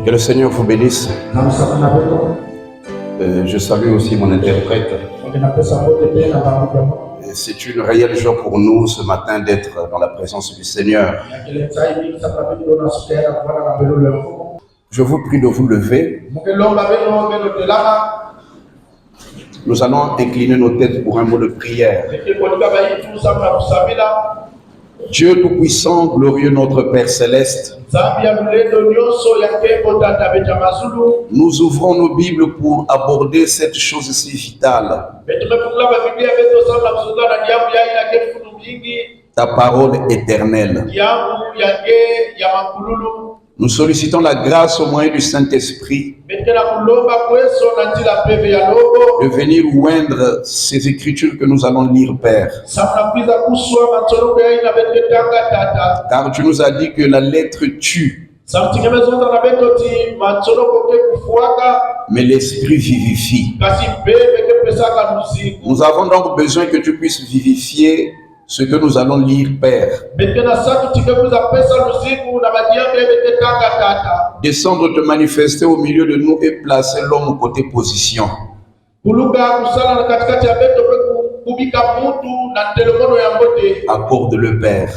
Que le Seigneur vous bénisse. Je salue aussi mon interprète. C'est une réelle joie pour nous ce matin d'être dans la présence du Seigneur. Je vous prie de vous lever. Nous allons incliner nos têtes pour un mot de prière. Dieu Tout-Puissant, glorieux notre Père Céleste, nous ouvrons nos Bibles pour aborder cette chose si vitale. Ta parole éternelle. Nous sollicitons la grâce au moyen du Saint-Esprit de venir oindre ces écritures que nous allons lire, Père. Car tu nous as dit que la lettre tue, mais l'Esprit vivifie. Nous avons donc besoin que tu puisses vivifier ce que nous allons lire, Père. Descendre te manifester au milieu de nous et placer l'homme côté position. Accorde-le, Père,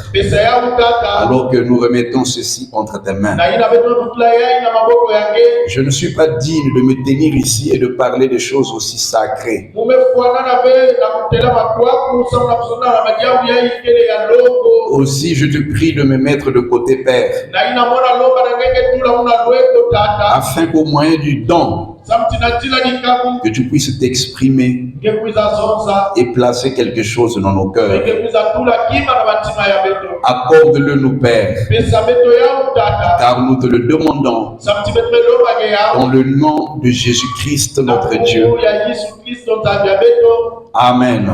alors que nous remettons ceci entre tes mains. Je ne suis pas digne de me tenir ici et de parler des choses aussi sacrées. Aussi, je te prie de me mettre de côté, Père, afin qu'au moyen du don, que tu puisses t'exprimer et placer quelque chose dans nos cœurs. Accorde-le nous, Père, car nous te le demandons dans le nom de Jésus-Christ notre Dieu. Amen.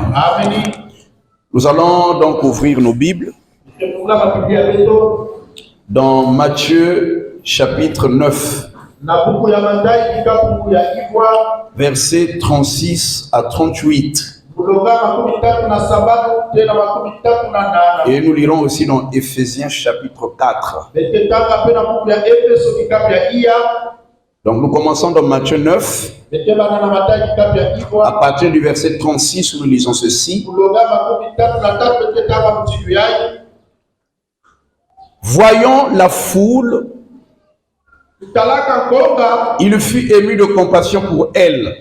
Nous allons donc ouvrir nos Bibles dans Matthieu chapitre 9. Versets 36 à 38. Et nous lirons aussi dans Éphésiens chapitre 4. Donc nous commençons dans Matthieu 9. À partir du verset 36, nous lisons ceci. Voyant la foule, il fut ému de compassion pour elle.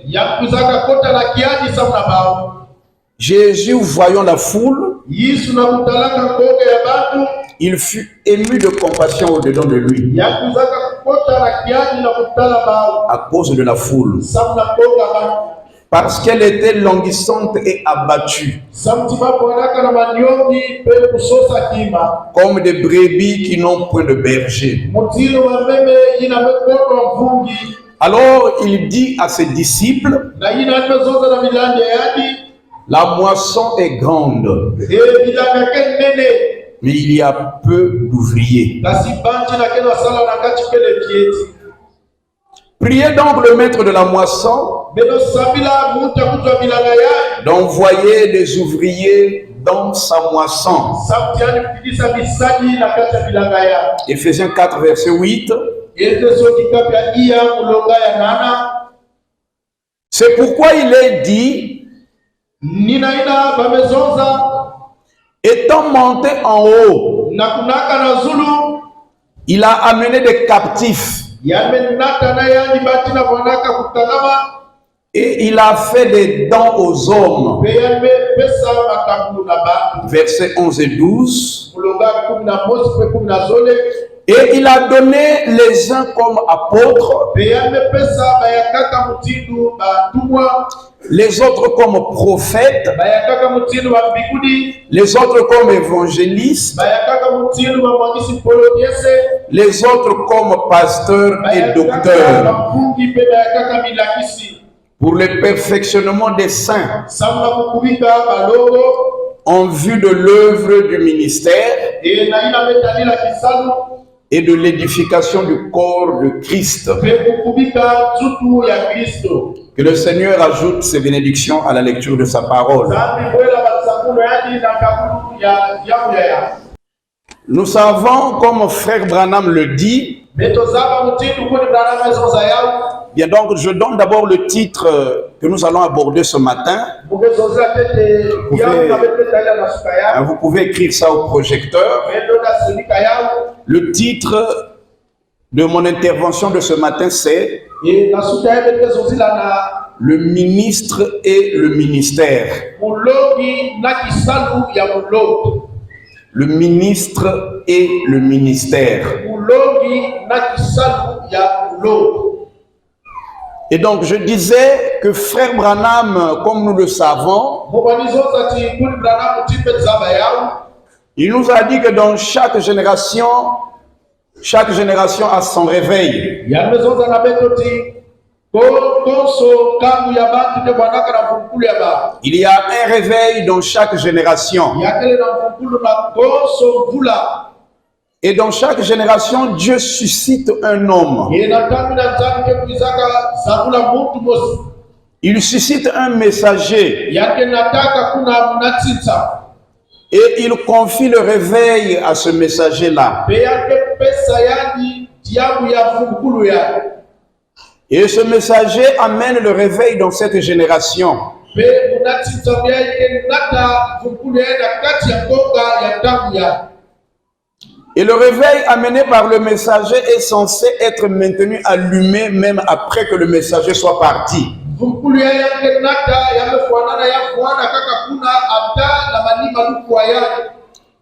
Jésus, voyant la foule, il fut ému de compassion au-dedans de lui. À cause de la foule. Parce qu'elle était languissante et abattue, comme des brebis qui n'ont point de berger. Alors il dit à ses disciples, la moisson est grande, mais il y a peu d'ouvriers. Priez donc le maître de la moisson d'envoyer des ouvriers dans sa moisson. Éphésiens 4, verset 8. C'est pourquoi il est dit, étant monté en haut, il a amené des captifs. Et il a fait des dons aux hommes. Versets 11 et 12. Et il a donné les uns comme apôtres, les autres comme prophètes, les autres comme évangélistes, les autres comme pasteurs et docteurs, pour le perfectionnement des saints, en vue de l'œuvre du ministère et de l'édification du corps de Christ. Que le Seigneur ajoute ses bénédictions à la lecture de sa parole. Nous savons, comme frère Branham le dit, bien donc je donne d'abord le titre que nous allons aborder ce matin. Vous pouvez écrire ça au projecteur. Le titre de mon intervention de ce matin, c'est le ministre et le ministère. Le ministre et le ministère. Et donc je disais que frère Branham, comme nous le savons, il nous a dit que dans chaque génération a son réveil. Il y a un réveil dans chaque génération. Et dans chaque génération, Dieu suscite un homme. Il suscite un messager. Et il confie le réveil à ce messager-là. Et ce messager amène le réveil dans cette génération. Et le réveil amené par le messager est censé être maintenu allumé même après que le messager soit parti.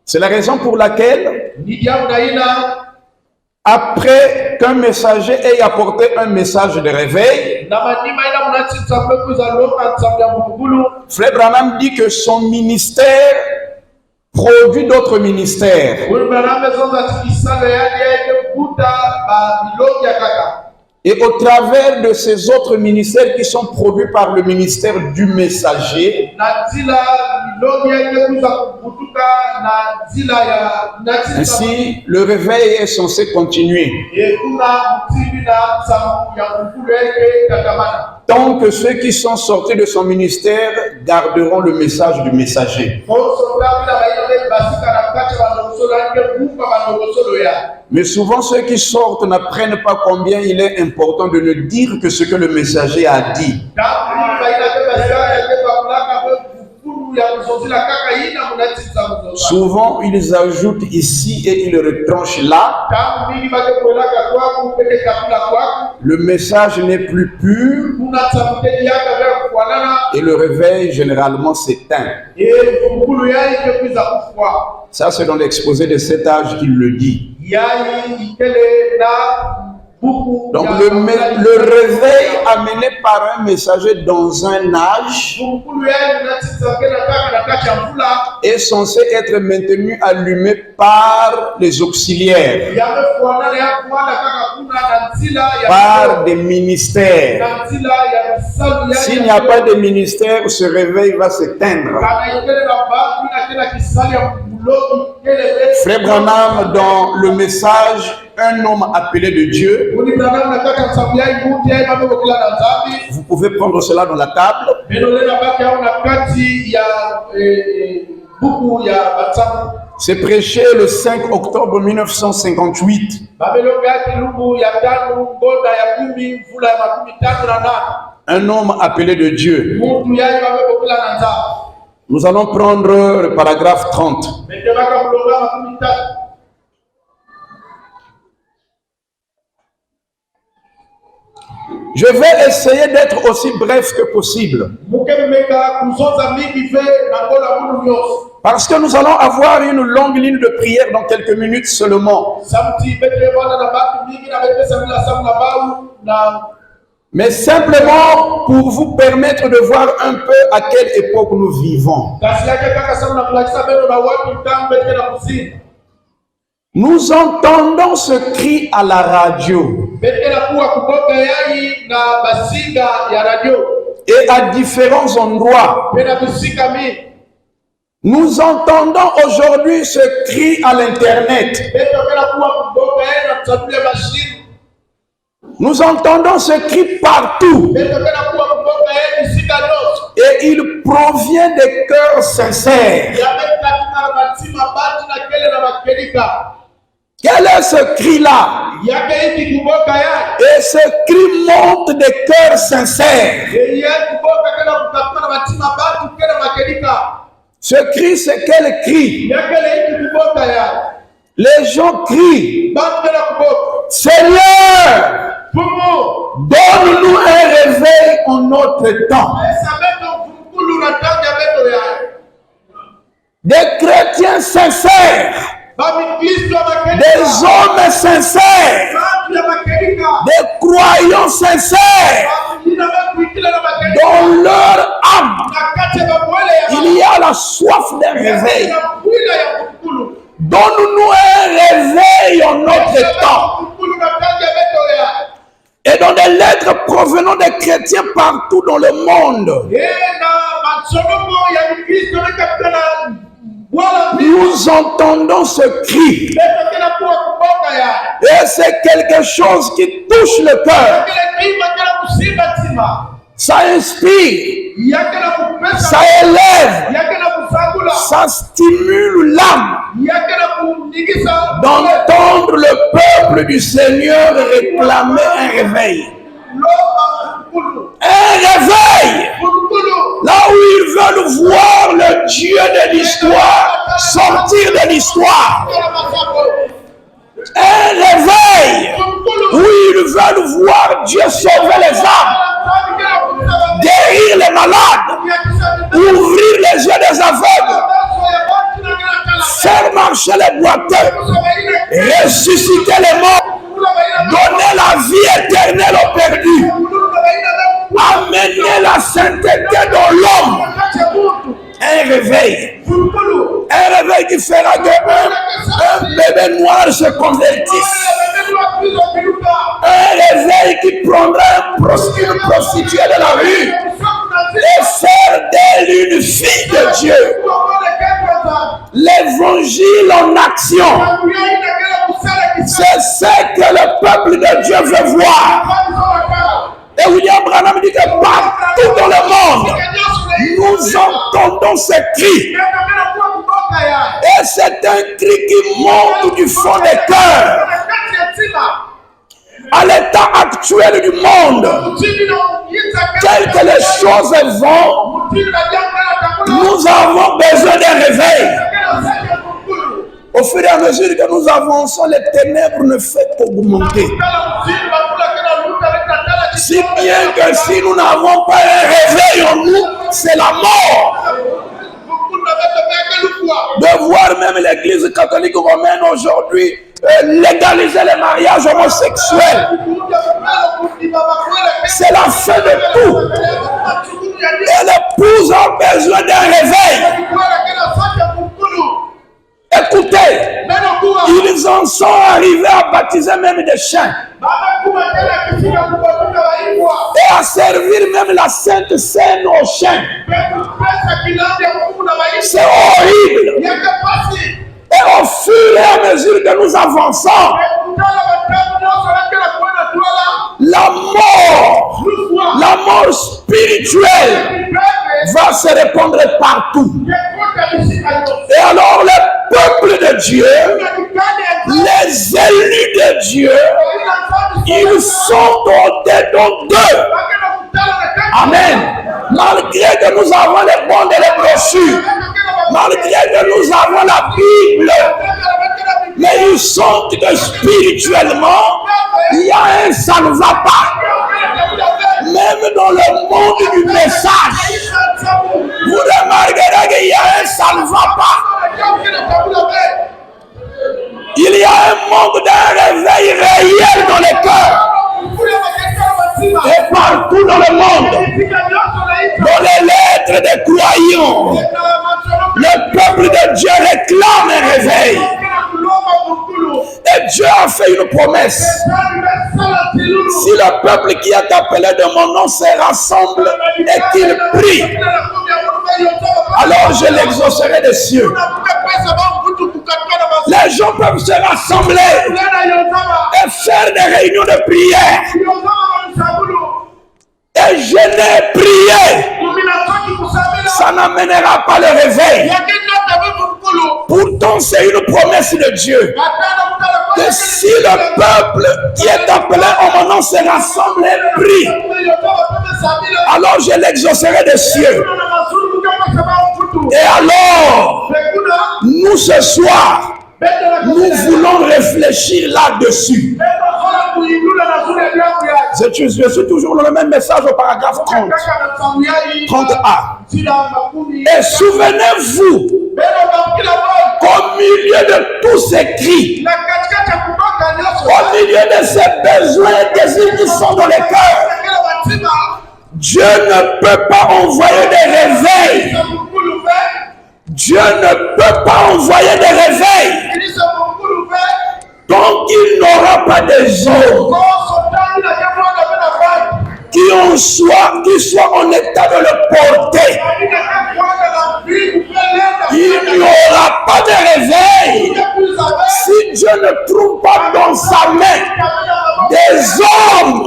C'est la raison pour laquelle, après qu'un messager ait apporté un message de réveil, Frère Branham dit que son ministère produit d'autres ministères. Et au travers de ces autres ministères qui sont produits par le ministère du messager, ainsi le réveil est censé continuer. Tant que ceux qui sont sortis de son ministère garderont le message du messager. Mais souvent ceux qui sortent n'apprennent pas combien il est important de ne dire que ce que le messager a dit. Souvent ils ajoutent ici et ils retranchent là. Le message n'est plus pur et le réveil généralement s'éteint. Ça c'est dans l'exposé de cet âge qu'il le dit. Donc le réveil amené par un messager dans un âge est censé être maintenu allumé par les auxiliaires, par des ministères. S'il n'y a pas de ministère, ce réveil va s'éteindre. Frère Branham, dans le message Un homme appelé de Dieu, vous pouvez prendre cela dans la table. C'est prêché le 5 octobre 1958. Un homme appelé de Dieu. Nous allons prendre le paragraphe 30. Je vais essayer d'être aussi bref que possible. Parce que nous allons avoir une longue ligne de prière dans quelques minutes seulement. Mais simplement pour vous permettre de voir un peu à quelle époque nous vivons. Nous entendons ce cri à la radio. Et à différents endroits. Nous entendons aujourd'hui ce cri à l'internet. Nous entendons ce cri partout. Et il provient des cœurs sincères. Quel est ce cri-là? Et ce cri monte des cœurs sincères. Ce cri, c'est quel cri? Les gens crient, Seigneur, donne-nous un réveil en notre temps. Des chrétiens sincères, des hommes sincères, des croyants sincères, dans leur âme, il y a la soif d'un réveil. Donne-nous un réveil en notre temps. Et dans des lettres provenant des chrétiens partout dans le monde, nous entendons ce cri. Et c'est quelque chose qui touche le cœur. Ça inspire, ça élève, ça stimule l'âme d'entendre le peuple du Seigneur réclamer un réveil. Un réveil, là où ils veulent voir le Dieu de l'histoire sortir de l'histoire. Un réveil où ils veulent voir Dieu sauver les âmes, guérir les malades, ouvrir les yeux des aveugles, faire marcher les boiteux, ressusciter les morts, donner la vie éternelle aux perdus, amener la sainteté dans l'homme. Un réveil qui fera qu'un bébé noir se convertisse. Un réveil qui prendra une prostituée de la rue et faire d'elle une fille de Dieu. L'évangile en action, c'est ce que le peuple de Dieu veut voir. Et William Branham dit que partout dans le monde, nous entendons ce cri. Et c'est un cri qui monte du fond des cœurs. À l'état actuel du monde, tel que les choses vont, nous avons besoin d'un réveil. Au fur et à mesure que nous avançons, les ténèbres ne font qu'augmenter. Si bien que si nous n'avons pas un réveil en nous, c'est la mort. De voir même l'Église catholique romaine aujourd'hui légaliser les mariages homosexuels. C'est la fin de tout. Et l'épouse a besoin d'un réveil. Écoutez, ils en sont arrivés à baptiser même des chiens et à servir même la Sainte Seine aux chiens. C'est horrible. Et au fur et à mesure que nous avançons, la mort spirituelle va se répandre partout. Et alors le peuple de Dieu, les élus de Dieu, ils sont au-dedans d'eux. Amen. Malgré que nous avons les bandes et les brochures, malgré que nous avons la Bible, mais ils sentent que spirituellement, il y a un ça ne va pas. Même dans le monde du message, vous remarquerez qu'il y a un ça ne va pas. Il y a un manque d'un réveil réel dans les cœurs. Et partout dans le monde, dans les lettres des croyants, le peuple de Dieu réclame un réveil. Et Dieu a fait une promesse. Si le peuple qui est appelé de mon nom se rassemble et qu'il prie, alors je l'exaucerai des cieux. Les gens peuvent se rassembler et faire des réunions de prière et jeûner, prier. Ça n'amènera pas le réveil. Pourtant, c'est une promesse de Dieu que si le peuple qui est appelé en mon nom se rassemble et prie, alors je l'exaucerai des cieux. Et alors, nous ce soir, nous voulons réfléchir là-dessus. Je suis toujours dans le même message au paragraphe 30a. Et souvenez-vous qu'au milieu de tous ces cris, au milieu de ces besoins et désirs qui sont dans les cœurs, Dieu ne peut pas envoyer des réveils. Dieu ne peut pas envoyer des réveils tant qu'il n'aura pas des hommes qui soient en état de le porter. Il n'y aura pas de réveil si Dieu ne trouve pas dans sa main des hommes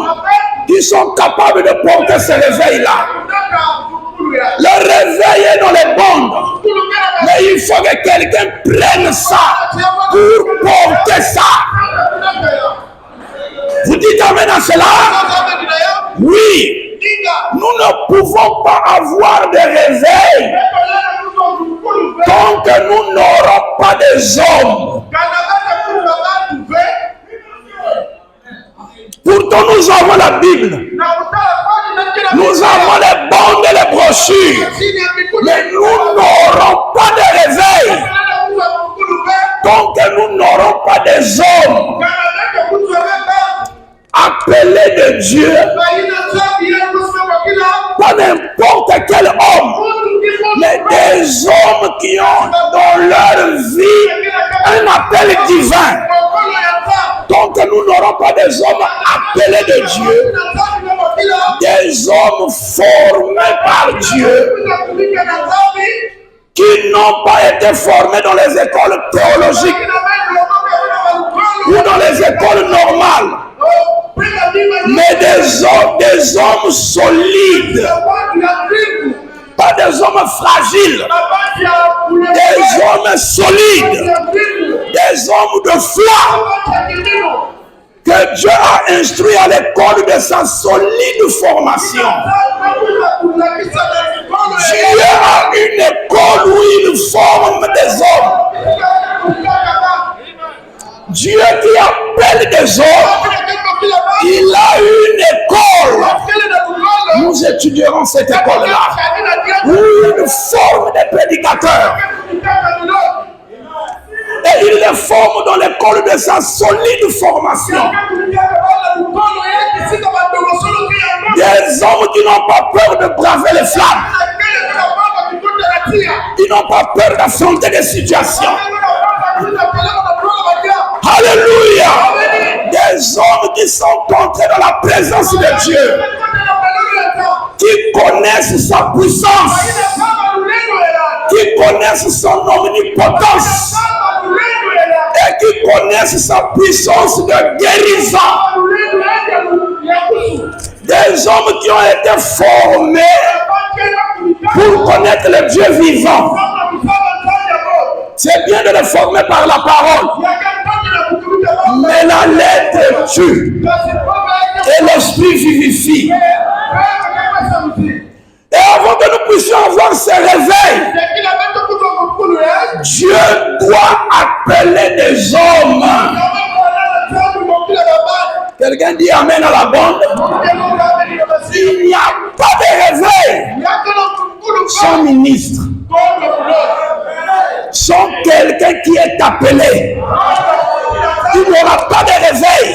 qui sont capables de porter ce réveil-là. Le réveil est dans les bandes, mais il faut que quelqu'un prenne ça pour porter ça. Vous dites amen à cela? Oui. Nous ne pouvons pas avoir de réveil tant que nous n'aurons pas des hommes. Pourtant, nous avons la Bible. Nous avons les bandes et les brochures. Mais nous n'aurons pas de réveil tant que nous n'aurons pas des hommes appelés de Dieu. Pas n'importe quel homme, mais des hommes qui ont dans leur vie un appel divin. Tant que nous n'aurons pas des hommes appelés de Dieu, des hommes formés par Dieu, qui n'ont pas été formés dans les écoles théologiques ou dans les écoles normales, mais des hommes solides, pas des hommes fragiles, des hommes solides, des hommes de foi que Dieu a instruit à l'école de sa solide formation. Dieu a une école où il forme des hommes. Dieu qui appelle des hommes, il a une école. Nous étudierons cette école-là, où il forme des prédicateurs. Et il les forme dans l'école de sa solide formation. Des hommes qui n'ont pas peur de braver les flammes, qui n'ont pas peur d'affronter des situations. Alléluia. Des hommes qui sont entrés dans la présence de Dieu, qui connaissent sa puissance, qui connaissent son omnipotence et qui connaissent sa puissance de guérison. Des hommes qui ont été formés pour connaître le Dieu vivant. C'est bien de les former par la parole, mais la lettre tue et l'esprit vivifie. Et avant que nous puissions avoir ce réveil, Dieu doit appeler des hommes. Quelqu'un dit amen à la bande. Il n'y a pas de réveil sans ministre, sans quelqu'un qui est appelé. Il n'y aura pas de réveil.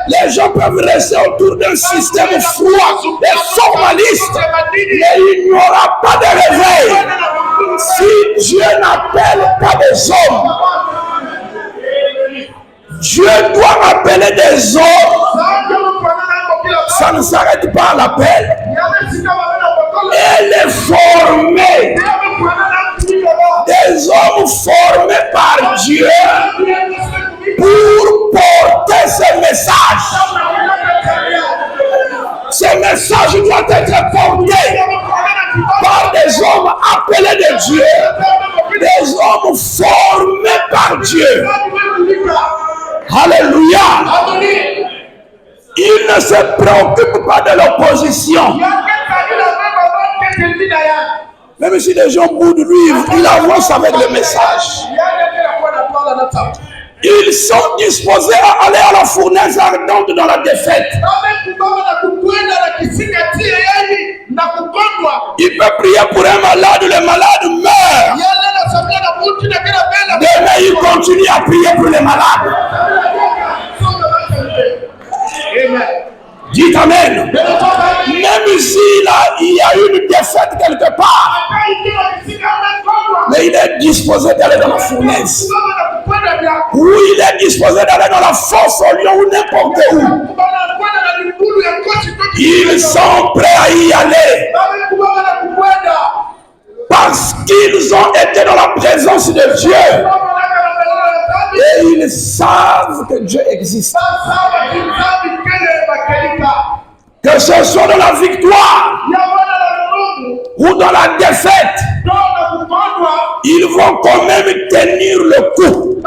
Les gens peuvent rester autour d'un système froid et formaliste, mais il n'y aura pas de réveil si Dieu n'appelle pas des hommes. Dieu doit appeler des hommes. Ça ne s'arrête pas à l'appel. Et elle est formée. Des hommes formés par Dieu pour porter ce message. Ce message doit être porté par des hommes appelés de Dieu, des hommes formés par Dieu. Alléluia. Il ne se préoccupe pas de l'opposition. Même si les gens boudent lui, il avance avec le message. Ils sont disposés à aller à la fournaise ardente dans la défaite. Il peut prier pour un malade, le malade meurt. Demain, il continue à prier pour les malades. Dites Amen. Même s'il y a une défaite quelque part, mais il est disposé d'aller dans la fournaise. Ou il est disposé d'aller dans la fosse au lion ou n'importe où. Ils sont prêts à y aller. Parce qu'ils ont été dans la présence de Dieu. Et ils savent que Dieu existe. Que ce soit dans la victoire ou dans la défaite, ils vont quand même tenir le coup.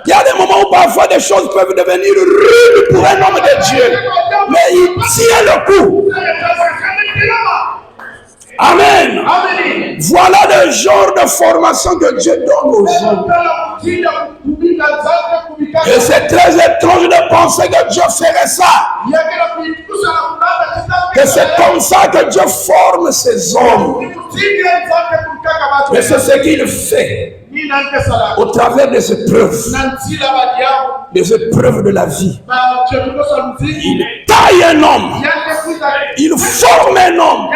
Il y a des moments où parfois des choses peuvent devenir rudes pour un homme de Dieu, mais il tient le coup. Amen. Voilà le genre de formation que Dieu donne aux hommes. Et c'est très étrange de penser que Dieu ferait ça. Que c'est comme ça que Dieu forme ses hommes. Mais c'est ce qu'il fait au travers de ces preuves. Des épreuves de la vie. Il taille un homme. Il forme un homme.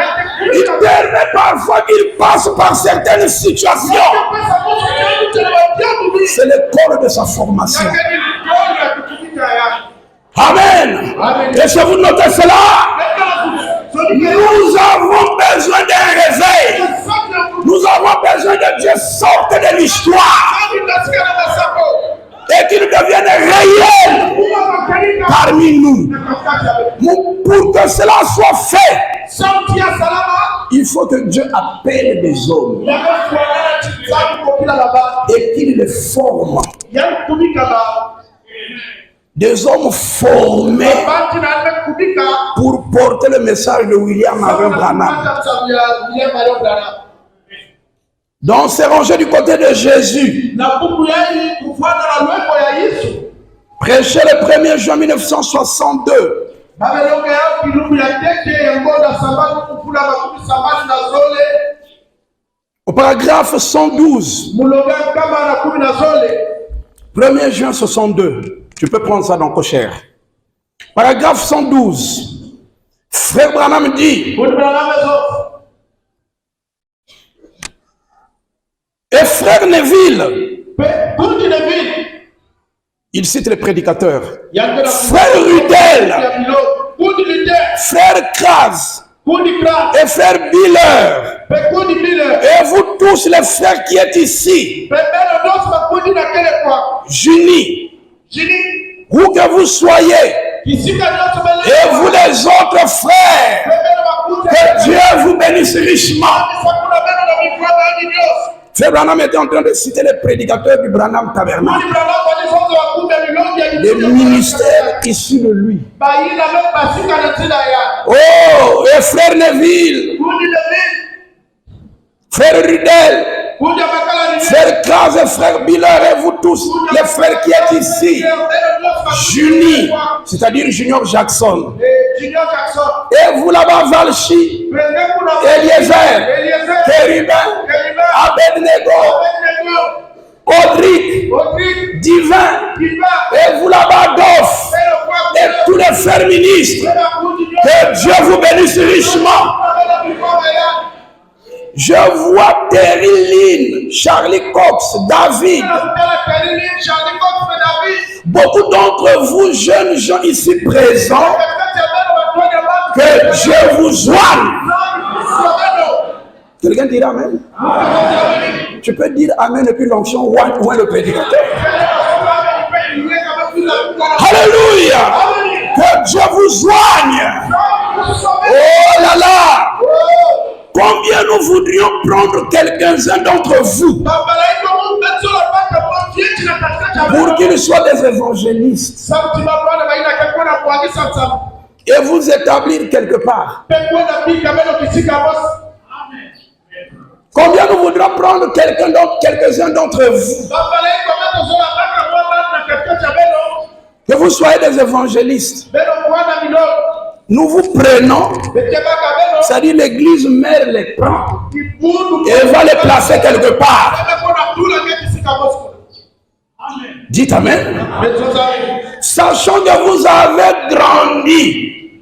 Il permet parfois qu'il passe par certaines situations. C'est l'école de sa formation. Amen. Est-ce que vous notez cela? Nous avons besoin d'un réveil. Nous avons besoin que Dieu sorte de l'histoire et qu'il devienne réel parmi nous. Pour que cela soit fait, il faut que Dieu appelle des hommes et qu'il les forme. Des hommes formés pour porter le message de William Marion Branham. Donc, c'est rangé du côté de Jésus. Prêché le 1er juin 1962. Au paragraphe 112. 1er juin 62. Tu peux prendre ça dans Cocher. Paragraphe 112. Frère Branham dit. Et frère Neville, il cite les prédicateurs. Frère Rudel, frère Kras et frère Biller, et vous tous les frères qui êtes ici, unis, où que vous soyez, et vous les autres frères, que Dieu vous bénisse richement. Frère Branham était en train de citer les prédicateurs du Branham Tabernacle. Les ministères issus de lui. Oh, et frère Neville, frère Rudel, frère Kras et frère Biller, et vous tous, les frères qui êtes ici, unis, c'est-à-dire Junior Jackson, et vous là-bas, Valchi, Eliezer, Kérubin, Abednego, Audric, Divin, et vous là-bas, Goff, et tous les frères ministres, que Dieu vous bénisse richement. Je vois Terry Lynn, Charlie Cox, David. Beaucoup d'entre vous, jeunes gens ici présents, Que Dieu vous soigne. Quelqu'un dira Amen? Tu peux dire Amen depuis l'onction ou le prédicateur. Alléluia. Que Dieu vous soigne. Oh là là. Combien nous voudrions prendre quelques-uns d'entre vous pour qu'ils soient des évangélistes et vous établir quelque part. Combien nous voudrons prendre quelques-uns d'entre vous que vous soyez des évangélistes. Nous vous prenons, c'est-à-dire l'église mère les prend et va les placer quelque part. Dites Amen. Sachant que vous avez grandi,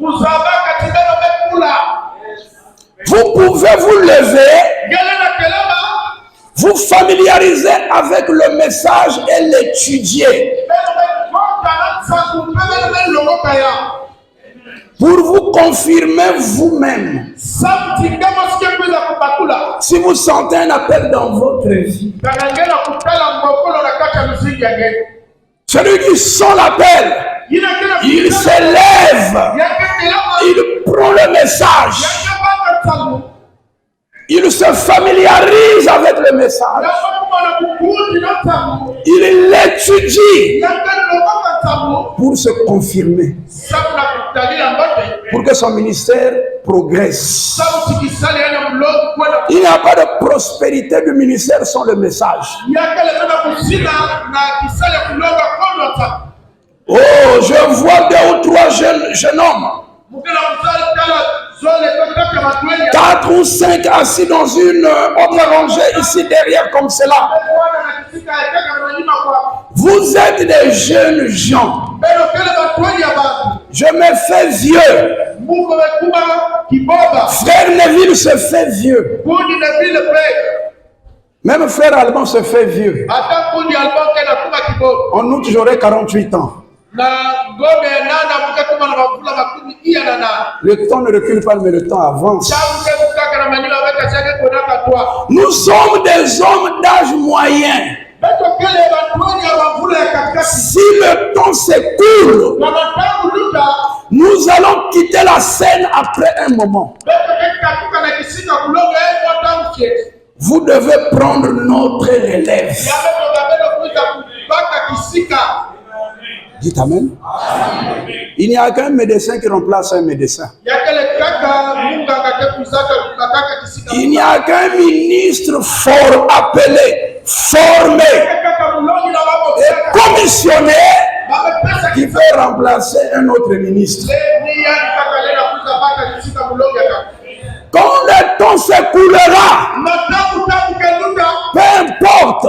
vous pouvez vous lever, vous familiariser avec le message et l'étudier. Pour vous confirmer vous-même. Si vous sentez un appel dans votre vie, celui qui sent l'appel, il s'élève, il prend le message, il se familiarise avec le message, il l'étudie pour se confirmer, pour que son ministère progresse. Il n'y a pas de prospérité du ministère sans le message. Oh, je vois 2 ou 3 jeunes hommes, 4 ou 5 assis dans une autre rangée ici derrière comme cela. Vous êtes des jeunes gens. Je me fais vieux. Frère Neville se fait vieux. Même frère Alban se fait vieux. En août, j'aurai 48 ans. Le temps ne recule pas, mais le temps avance. Nous sommes des hommes d'âge moyen. Si le temps s'écoule, nous allons quitter la scène après un moment. Vous devez prendre notre relève. Dites Amen. Il n'y a qu'un médecin qui remplace un médecin. Il n'y a qu'un ministre fort appelé, formé et commissionné qui peut remplacer un autre ministre. Quand le temps s'écoulera, peu importe,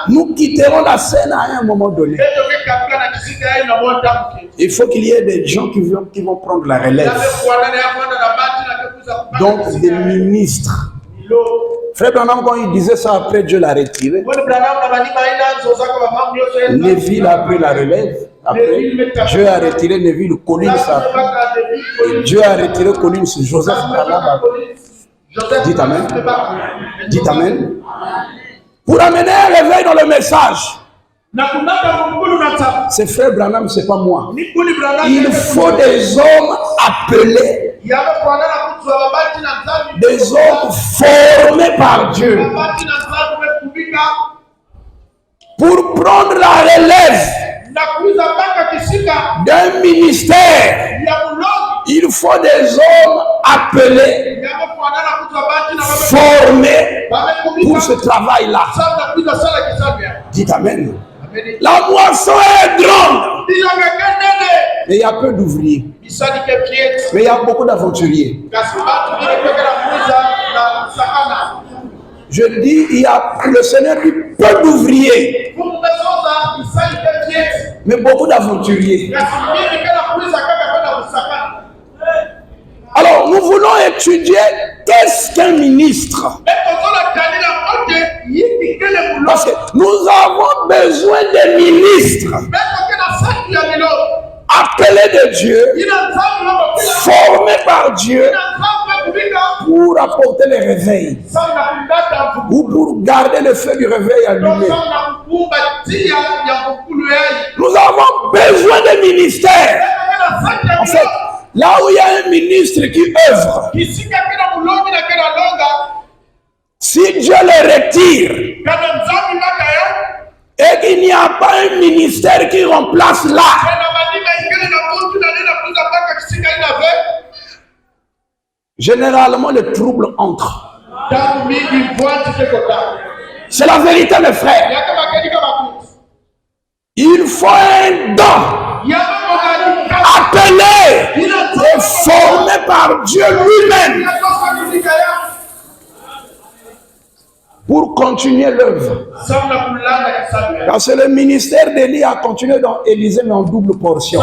nous quitterons la scène à un moment donné. Il faut qu'il y ait des gens qui vont prendre la relève. Donc des ministres. Frère Branham, quand il disait ça, après Dieu l'a retiré. Neville a pris la relève. Après, Dieu a retiré Neville, Collins et Dieu a retiré Collins, Joseph Branham. Dites Amen. Dites Amen. Pour amener un réveil dans le message. C'est frère Branham, c'est pas moi. Il faut des hommes appelés, des hommes formés par Dieu pour prendre la relève d'un ministère. Il faut des hommes appelés, formés pour ce travail-là. Dites Amen. La moisson est grande, mais il y a peu d'ouvriers. Mais il y a beaucoup d'aventuriers. Je dis, le Seigneur dit peu d'ouvriers, mais beaucoup d'aventuriers. Alors, nous voulons étudier qu'est-ce qu'un ministre. Parce que nous avons besoin des ministres appelé de Dieu, formé par Dieu pour apporter le réveil ou pour garder le feu du réveil allumé. Nous avons besoin de ministères. En fait, là où il y a un ministre qui œuvre, si Dieu le retire et qu'il n'y a pas un ministère qui remplace là, généralement le trouble entre. C'est la vérité, mes frères. Il faut un don appelé et formé par Dieu lui-même pour continuer l'œuvre. Parce que le ministère d'Élie a continué dans Élysée, mais en double portion.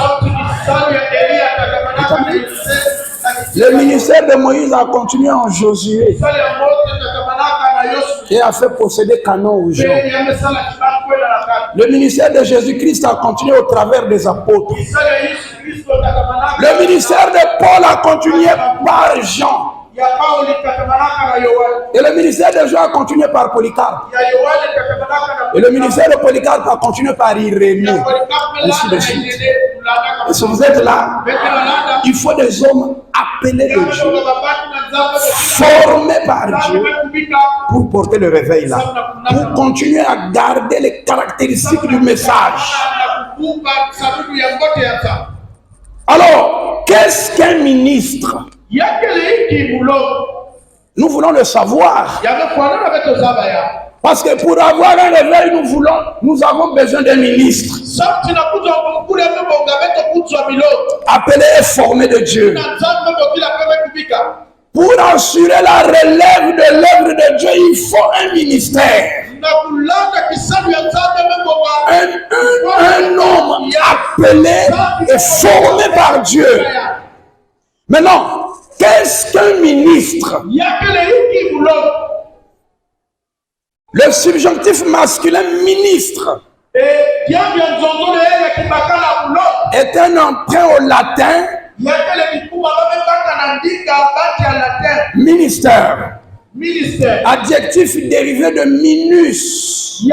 Le ministère de Moïse a continué en Josué et a fait posséder Canaan aux gens. Le ministère de Jésus-Christ a continué au travers des apôtres. Le ministère de Paul a continué par Jean. Et le ministère de Jean a continué par Polycarpe. Et le ministère de Polycarpe a continué par Irénée. Ainsi de suite. Et si vous êtes là, il faut des hommes appelés de Dieu, formés par Dieu, pour porter le réveil là, pour continuer à garder les caractéristiques du message. Alors, qu'est-ce qu'un ministre? Nous voulons le savoir. Parce que pour avoir un réveil, nous avons besoin d'un ministre appelé et formé de Dieu. Pour assurer la relève de l'œuvre de Dieu, il faut un ministère. Un homme appelé et formé par Dieu. Maintenant, qu'est-ce qu'un ministre? Le subjonctif masculin ministre est un emprunt au latin ministère. Adjectif dérivé de minus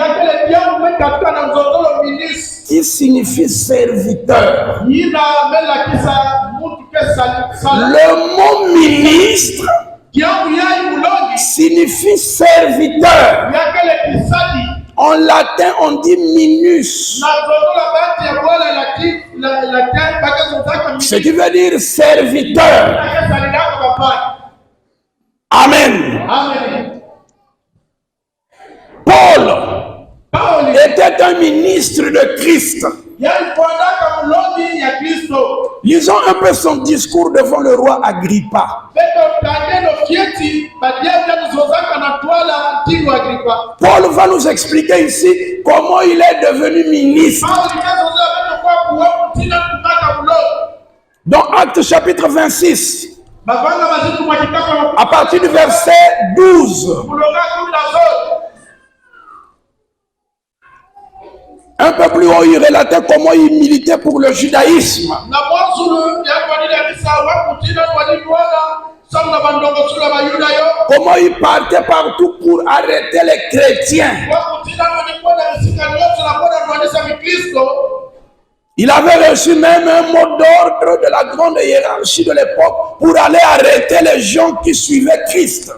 qui signifie serviteur. Le mot ministre signifie serviteur. En latin, on dit minus. Ce qui veut dire serviteur. Amen. Paul était un ministre de Christ. Lisons un peu son discours devant le roi Agrippa. Paul va nous expliquer ici comment il est devenu ministre. Dans Actes chapitre 26, à partir du verset 12. Un peu plus haut, il relatait comment il militait pour le judaïsme. Comment il partait partout pour arrêter les chrétiens. Il avait reçu même un mot d'ordre de la grande hiérarchie de l'époque pour aller arrêter les gens qui suivaient Christ.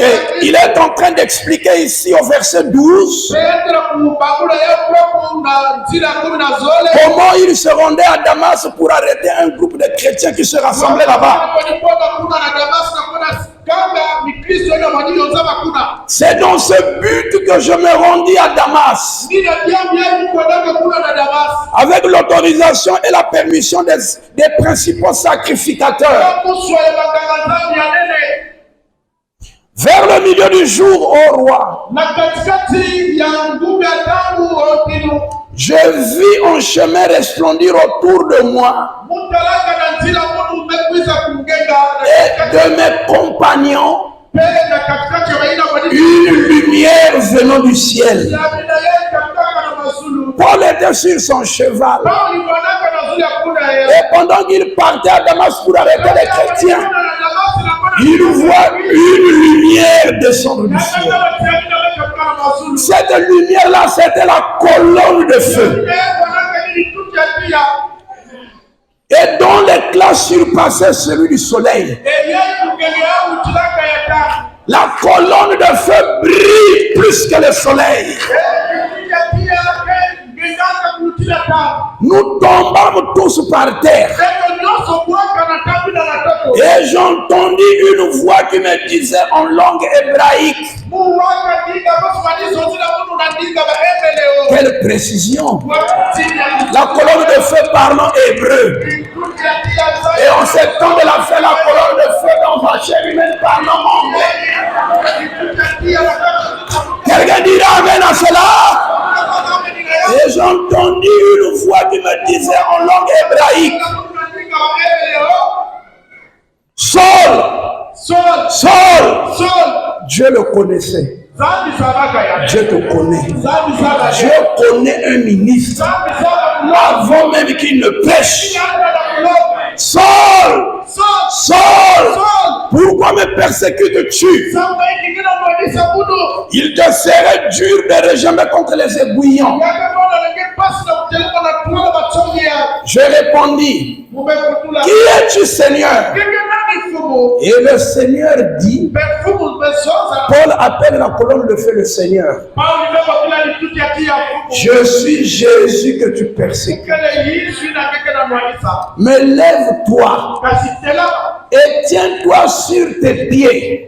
Et il est en train d'expliquer ici au verset 12 comment il se rendait à Damas pour arrêter un groupe de chrétiens qui se rassemblaient là-bas. C'est dans ce but que je me rendis à Damas, avec l'autorisation et la permission des principaux sacrificateurs. Vers le milieu du jour, ô roi, je vis un chemin resplendir autour de moi et de mes compagnons une lumière venant du ciel. Paul était sur son cheval. Et pendant qu'il partait à Damas pour arrêter les chrétiens, il voit une lumière descendre du ciel. Cette lumière-là, c'était la colonne de feu. Et dont l'éclat surpassait celui du soleil. La colonne de feu brille plus que le soleil. Nous tombâmes tous par terre. Et j'entendis une voix qui me disait en langue hébraïque. Quelle précision! La colonne de feu parlant hébreu. Et en septembre, elle a fait la colonne de feu dans sa chair humaine parlant anglais. Quelqu'un dira amen à cela? Et j'ai entendu une voix qui me disait en langue hébraïque. Saul, Dieu le connaissait. Dieu te connaît. Dieu connaît un ministre avant même qu'il ne pêche. Saul, pourquoi me persécutes-tu? Il te serait dur de régimer contre les aiguillons. Je répondis, qui es-tu, Seigneur? Et le Seigneur dit, Paul appelle la colonne de feu le Seigneur. Je suis Jésus que tu persécutes. Mais lève-toi et tiens-toi sur tes pieds,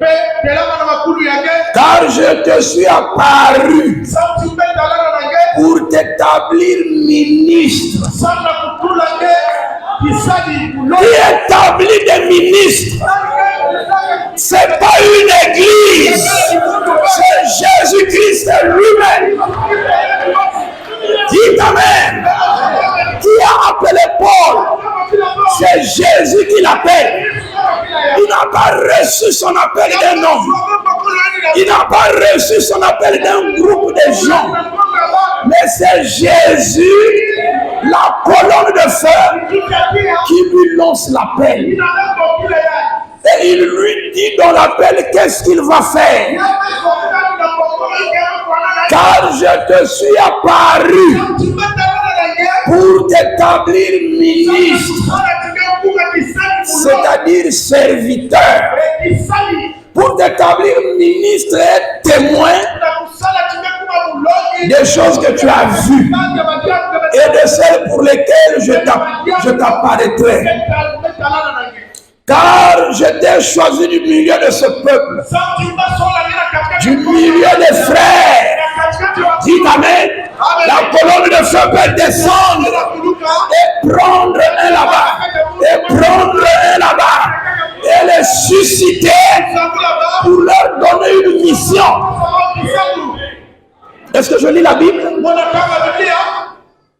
car je te suis apparu pour t'établir ministre. Qui établit des ministres? C'est pas une église, c'est Jésus-Christ lui-même. Dites amen. Qui a appelé Paul? C'est Jésus qui l'appelle. Il n'a pas reçu son appel d'un homme. Il n'a pas reçu son appel d'un groupe de gens. Mais c'est Jésus, la colonne de feu, qui lui lance l'appel. Et il lui dit dans l'appel qu'est-ce qu'il va faire. Car je te suis apparu pour t'établir ministre, c'est-à-dire serviteur, pour t'établir ministre et témoin des choses que tu as vues et de celles pour lesquelles je t'apparaîtrai. Car je t'ai choisi du milieu de ce peuple, du milieu des frères. Dites amen. La colonne de feu peut descendre et prendre un là-bas, et prendre un là-bas, et les susciter pour leur donner une mission. Est-ce que je lis la Bible?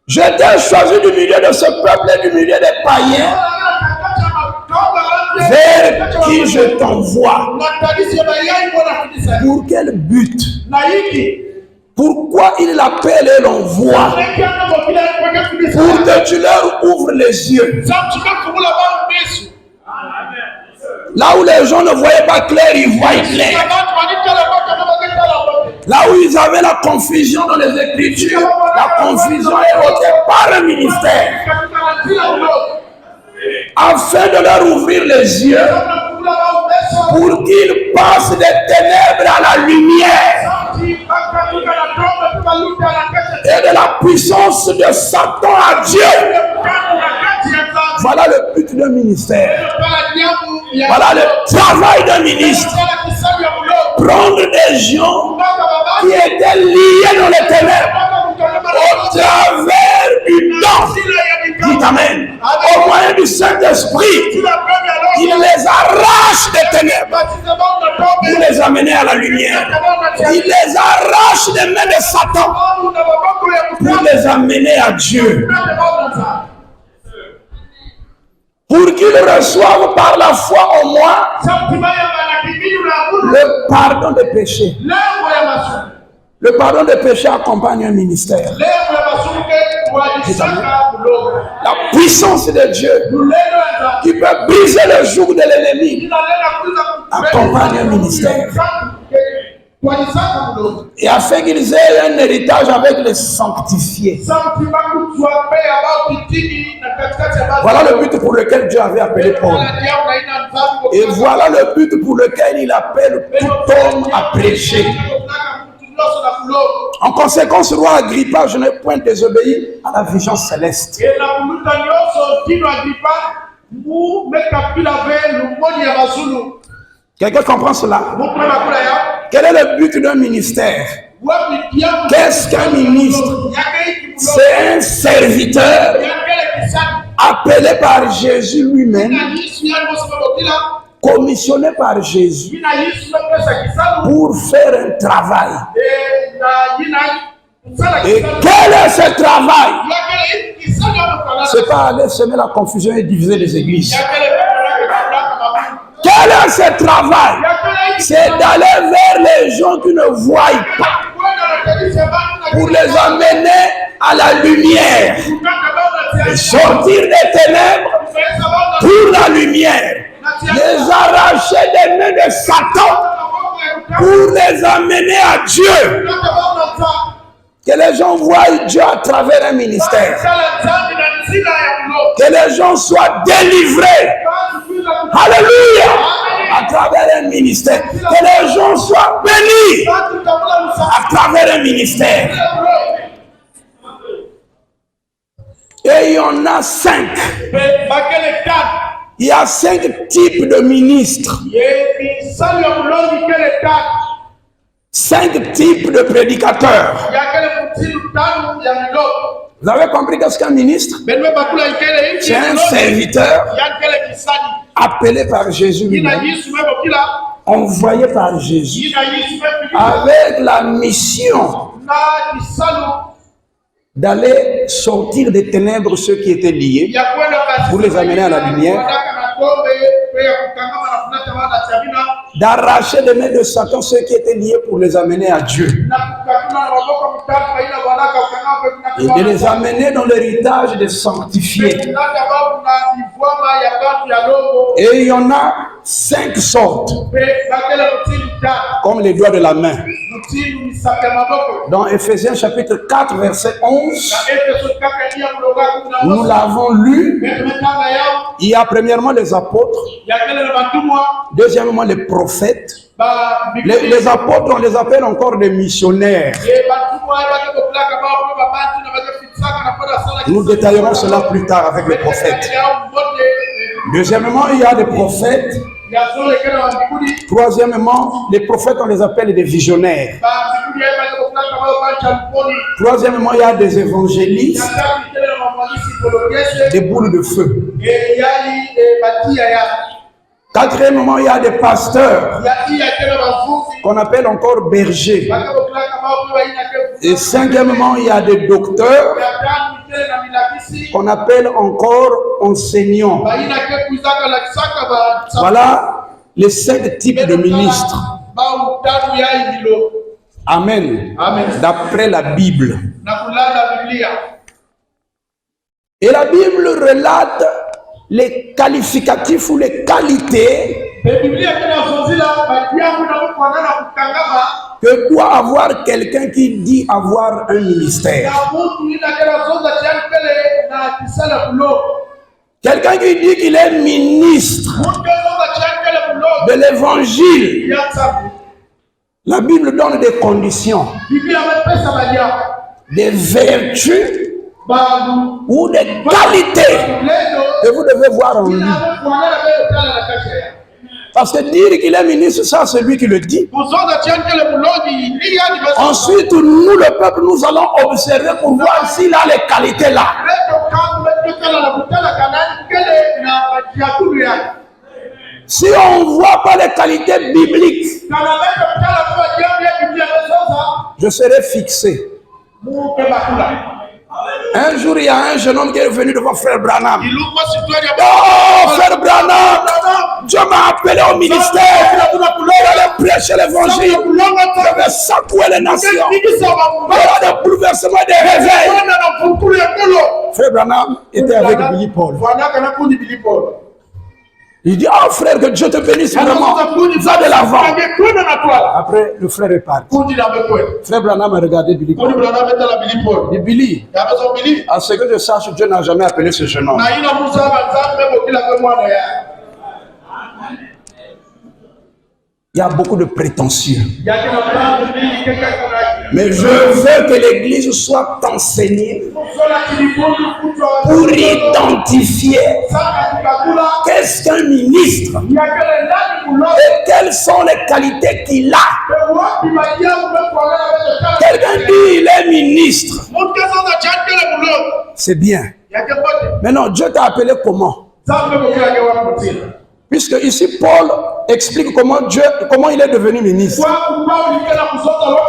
Je t'ai choisi du milieu de ce peuple et du milieu des païens, vers qui je t'envoie. Pour quel but? Pourquoi il l'appelle et l'envoie? Pour que tu leur ouvres les yeux. Là où les gens ne voyaient pas clair, ils voient clair. Là où ils avaient la confusion dans les Écritures, la confusion est ôtée par le ministère. Afin de leur ouvrir les yeux, pour qu'ils passent des ténèbres à la lumière et de la puissance de Satan à Dieu. Voilà le but d'un ministère. Voilà le travail d'un ministre. Prendre des gens qui étaient liés dans les ténèbres au travers du don. Dites amen. Au moyen du Saint-Esprit, il les arrache des ténèbres pour les amener à la lumière. Il les arrache des mains de Satan pour les amener à Dieu. Pour qu'ils reçoivent par la foi en moi Le pardon des péchés. Le pardon des péchés accompagne un ministère. La puissance de Dieu qui peut briser le joug de l'ennemi accompagne un ministère. Et afin qu'ils aient un héritage avec les sanctifiés. Voilà le but pour lequel Dieu avait appelé Paul. Et voilà le but pour lequel il appelle tout homme à prêcher. En conséquence, roi Agrippa, je n'ai point désobéi à la vision céleste. Quelqu'un comprend cela? Quel est le but d'un ministère? Qu'est-ce qu'un ministre? C'est un serviteur appelé par Jésus lui-même, commissionné par Jésus pour faire un travail. Et quel est ce travail? C'est pas aller semer la confusion et diviser les églises. Quel est ce travail? C'est d'aller vers les gens qui ne voient pas, pour les amener à la lumière, et sortir des ténèbres pour la lumière, les arracher des mains de Satan pour les amener à Dieu. Que les gens voient Dieu à travers un ministère. Que les gens soient délivrés. Alléluia. À travers un ministère. Que les gens soient bénis à travers un ministère. Et il y en a 5. Il y a 5 types de ministres. 5 types de prédicateurs. Vous avez compris qu'est-ce qu'un ministre? C'est un serviteur appelé par Jésus lui-même, envoyé par Jésus, avec la mission d'aller sortir des ténèbres ceux qui étaient liés pour les amener à la lumière, d'arracher des mains de Satan ceux qui étaient liés pour les amener à Dieu, et de les amener dans l'héritage des sanctifiés. Et il y en a 5 sortes, comme les doigts de la main. Dans Ephésiens chapitre 4 verset 11, nous l'avons lu. Il y a premièrement les apôtres, deuxièmement les prophètes. Les apôtres, on les appelle encore des missionnaires. Nous détaillerons cela plus tard avec les prophètes. Deuxièmement, il y a des prophètes. Troisièmement, les prophètes, on les appelle des visionnaires. Troisièmement, il y a des évangélistes, des boules de feu. Quatrièmement, il y a des pasteurs qu'on appelle encore bergers. Et cinquièmement, il y a des docteurs qu'on appelle encore enseignants. Voilà les 5 types de ministres. Amen. D'après la Bible. Et la Bible relate les qualificatifs ou les qualités que doit avoir quelqu'un qui dit avoir un ministère. Quelqu'un qui dit qu'il est ministre de l'évangile. La Bible donne des conditions, des vertus ou des qualités que vous devez voir en lui. Parce que dire qu'il est ministre, ça c'est lui qui le dit. Ensuite, nous le peuple, nous allons observer pour voir s'il a les qualités là. Si on ne voit pas les qualités bibliques, je serai fixé. Un jour, il y a un jeune homme qui est venu devant Frère Branham. Oh, Frère Branham, Dieu m'a appelé au ministère. prêcher l'évangile. Je vais secouer les nations. Voilà des bouleversements, des réveils. Frère Branham était avec Billy Paul. Il dit, oh frère, que Dieu te bénisse vraiment. Va de l'avant. Après, le frère est parti. Frère Branham a regardé Billy Paul. Il dit, Billy, à ce que je sache, Dieu n'a jamais appelé ce jeune homme. Il y a beaucoup de prétentieux. Mais je veux que l'Église soit enseignée pour identifier qu'est-ce qu'un ministre et quelles sont les qualités qu'il a. Quelqu'un dit il est ministre. C'est bien. Mais non, Dieu t'a appelé comment? Puisque ici, Paul explique comment il est devenu ministre.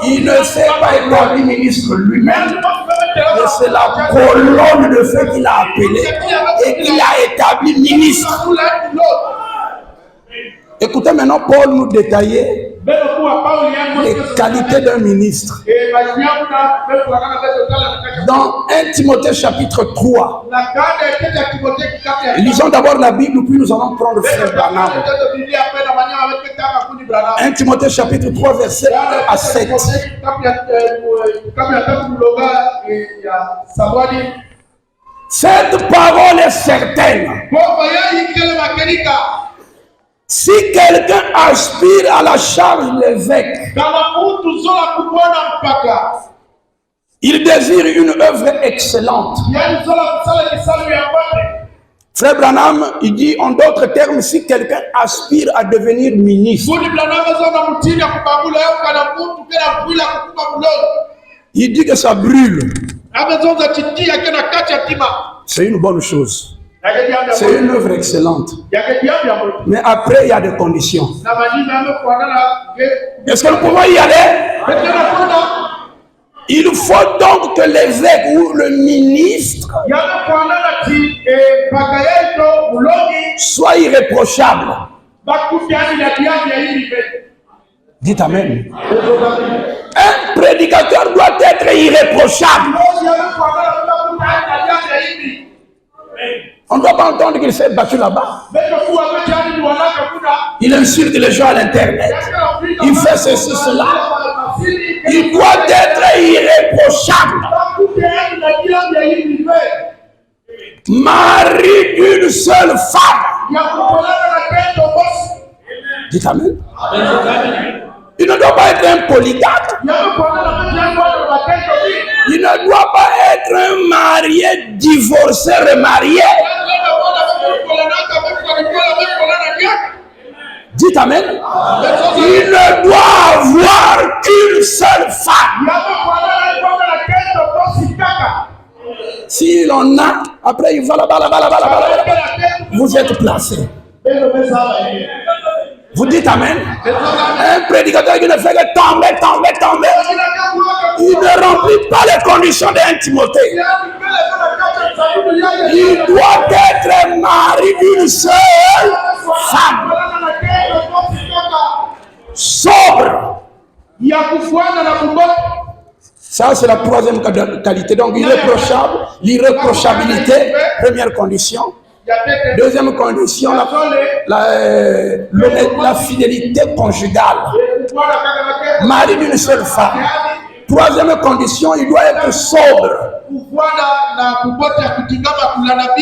Il ne s'est pas établi ministre lui-même, mais c'est la colonne de feu qu'il a appelé et qu'il a établi ministre. Écoutez maintenant Paul nous détailler les qualités d'un ministre. Dans 1 Timothée chapitre 3, lisons d'abord la Bible, puis nous allons prendre frère Branham. 1 Timothée chapitre 3, verset 1 à 7. Cette parole est certaine. Si quelqu'un aspire à la charge d'évêque, il désire une œuvre excellente. Frère Branham, il dit en d'autres termes, si quelqu'un aspire à devenir ministre, il dit que ça brûle. C'est une bonne chose. C'est une œuvre excellente. Mais après, il y a des conditions. Est-ce que nous pouvons y aller? Il faut donc que l'évêque ou le ministre soit irréprochable. Dites Amen. Un prédicateur doit être irréprochable. On ne doit pas entendre qu'il s'est battu là-bas. Il insulte les gens à l'internet. Il fait ceci, cela. Il doit être irréprochable. Mari d'une seule femme. Dites Amen. Il ne doit pas être un polygame. Il ne doit pas être un marié, divorcé, remarié. Dites Amen. Il ne doit avoir qu'une seule femme. S'il en a, après il va là-bas, vous êtes placé. Vous dites Amen. Un prédicateur qui ne fait que tomber. Il ne remplit pas les conditions d'un Timothée. Il doit être marié d'une seule femme. Sobre. Ça, c'est la troisième qualité. Donc, irréprochable, l'irréprochabilité, première condition. Deuxième condition, la fidélité conjugale. Mari d'une seule femme. Troisième condition, il doit être sobre.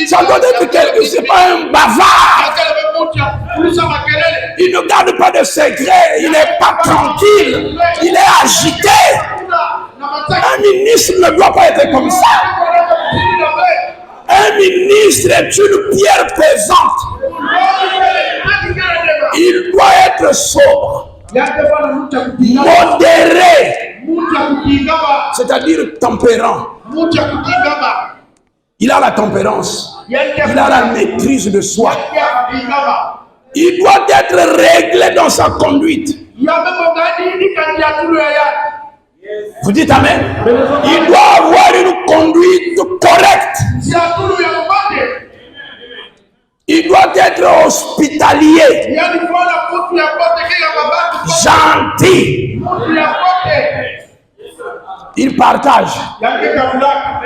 Ça doit être quelqu'un, c'est pas un bavard. Il ne garde pas de secret, il n'est pas tranquille, il est agité. Un ministre ne doit pas être comme ça. Un ministre est une pierre pesante. Il doit être sobre, modéré, c'est-à-dire tempérant. Il a la tempérance, il a la maîtrise de soi. Il doit être réglé dans sa conduite. Vous dites Amen. Il doit avoir une conduite correcte. Il doit être hospitalier. gentil. Il partage.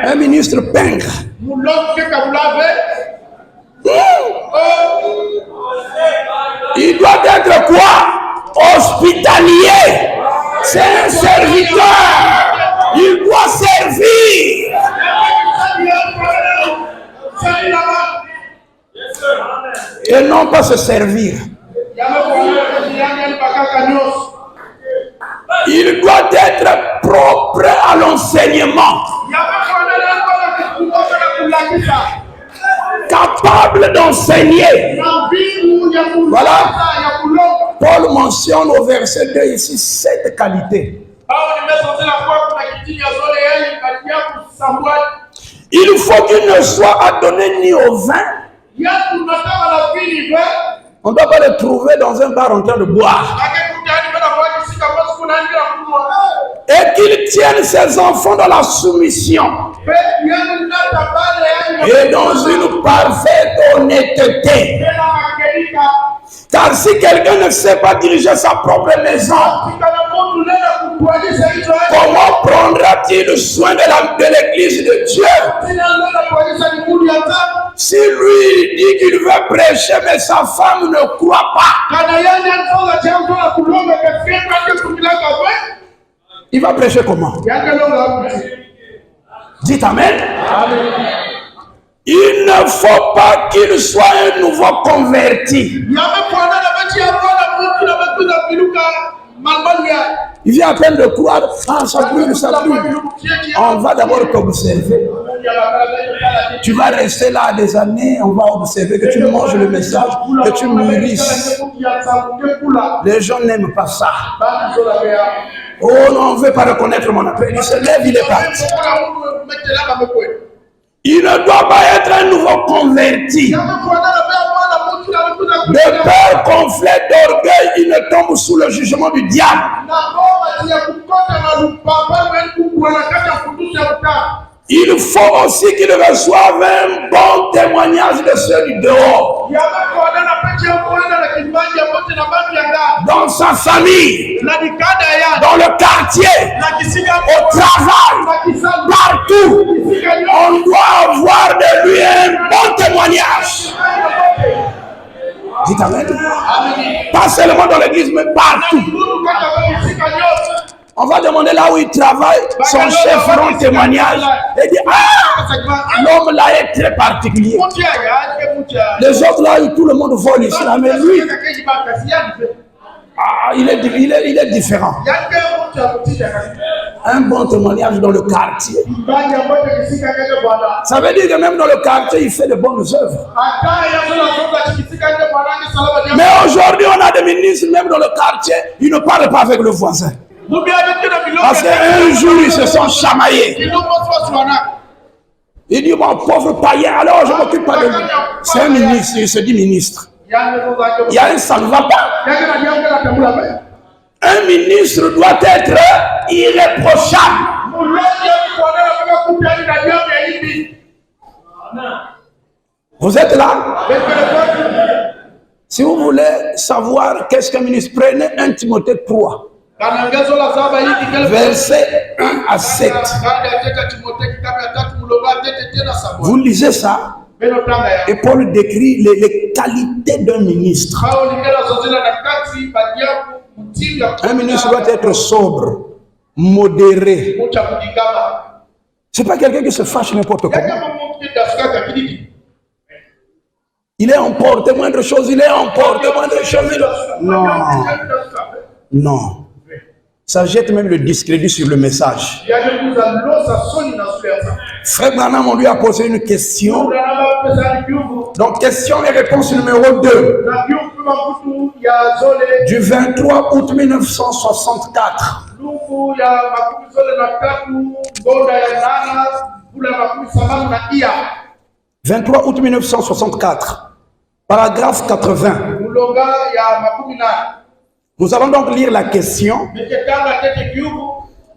Un ministre pingre. Il doit être quoi? Hospitalier. C'est un serviteur. Il doit servir. Et non pas se servir. Il doit être propre à l'enseignement. Capable d'enseigner. Voilà. Paul mentionne au verset 2 ici 7 qualités. Il faut qu'il ne soit adonné ni au vin. On ne doit pas le trouver dans un bar en train de boire. Et qu'il tienne ses enfants dans la soumission. Et dans une parfaite honnêteté. Car si quelqu'un ne sait pas diriger sa propre maison, comment prendra-t-il soin de l'église de Dieu? Si lui dit qu'il veut prêcher, mais sa femme ne croit pas, il va prêcher comment? Dites Amen. Il ne faut pas qu'il soit un nouveau converti. Il vient à peine de croire. Ah, ça brûle, ça brûle. On va d'abord t'observer. Tu vas rester là des années. On va observer que tu manges le message, que tu mûrisses. Les gens n'aiment pas ça. Oh non, on ne veut pas reconnaître mon appel. Il se lève, il est parti. Il ne doit pas être un nouveau converti. De peur, conflit, d'orgueil, il ne tombe sous le jugement du diable. Il faut aussi qu'il reçoive un bon témoignage de ceux du dehors. Dans sa famille, dans le quartier, au travail, partout, on doit avoir de lui un bon témoignage. Dites Amen. Pas seulement dans l'église, mais partout. On va demander là où il travaille, son chef rend témoignage et dit ah, l'homme là est très particulier. Les autres là, tout le monde vole ici, là, mais lui, ah, il est différent. Un bon témoignage dans le quartier. Ça veut dire que même dans le quartier, il fait de bonnes œuvres. Mais aujourd'hui, on a des ministres, même dans le quartier, ils ne parlent pas avec le voisin. Parce qu'un jour, ils se sont chamaillés. Il dit, mon pauvre païen, alors je ne m'occupe pas de lui. C'est un ministre, il se dit ministre. Il y a un, ça ne va pas. Un ministre doit être irréprochable. Vous êtes là? Si vous voulez savoir qu'est-ce qu'un ministre, prenez 1 Timothée 3. Verset 1 à 7. Vous lisez ça et Paul décrit les qualités d'un ministre. Un ministre doit être sobre, modéré. C'est pas quelqu'un qui se fâche n'importe comment. Il est emporté moindre chose, il est emporté moindre chose. Non. Non. Ça jette même le discrédit sur le message. Frère Branham, on lui a posé une question. Donc, question et réponse numéro 2. Du 23 août 1964. 23 août 1964. Paragraphe 80. Nous allons donc lire la question.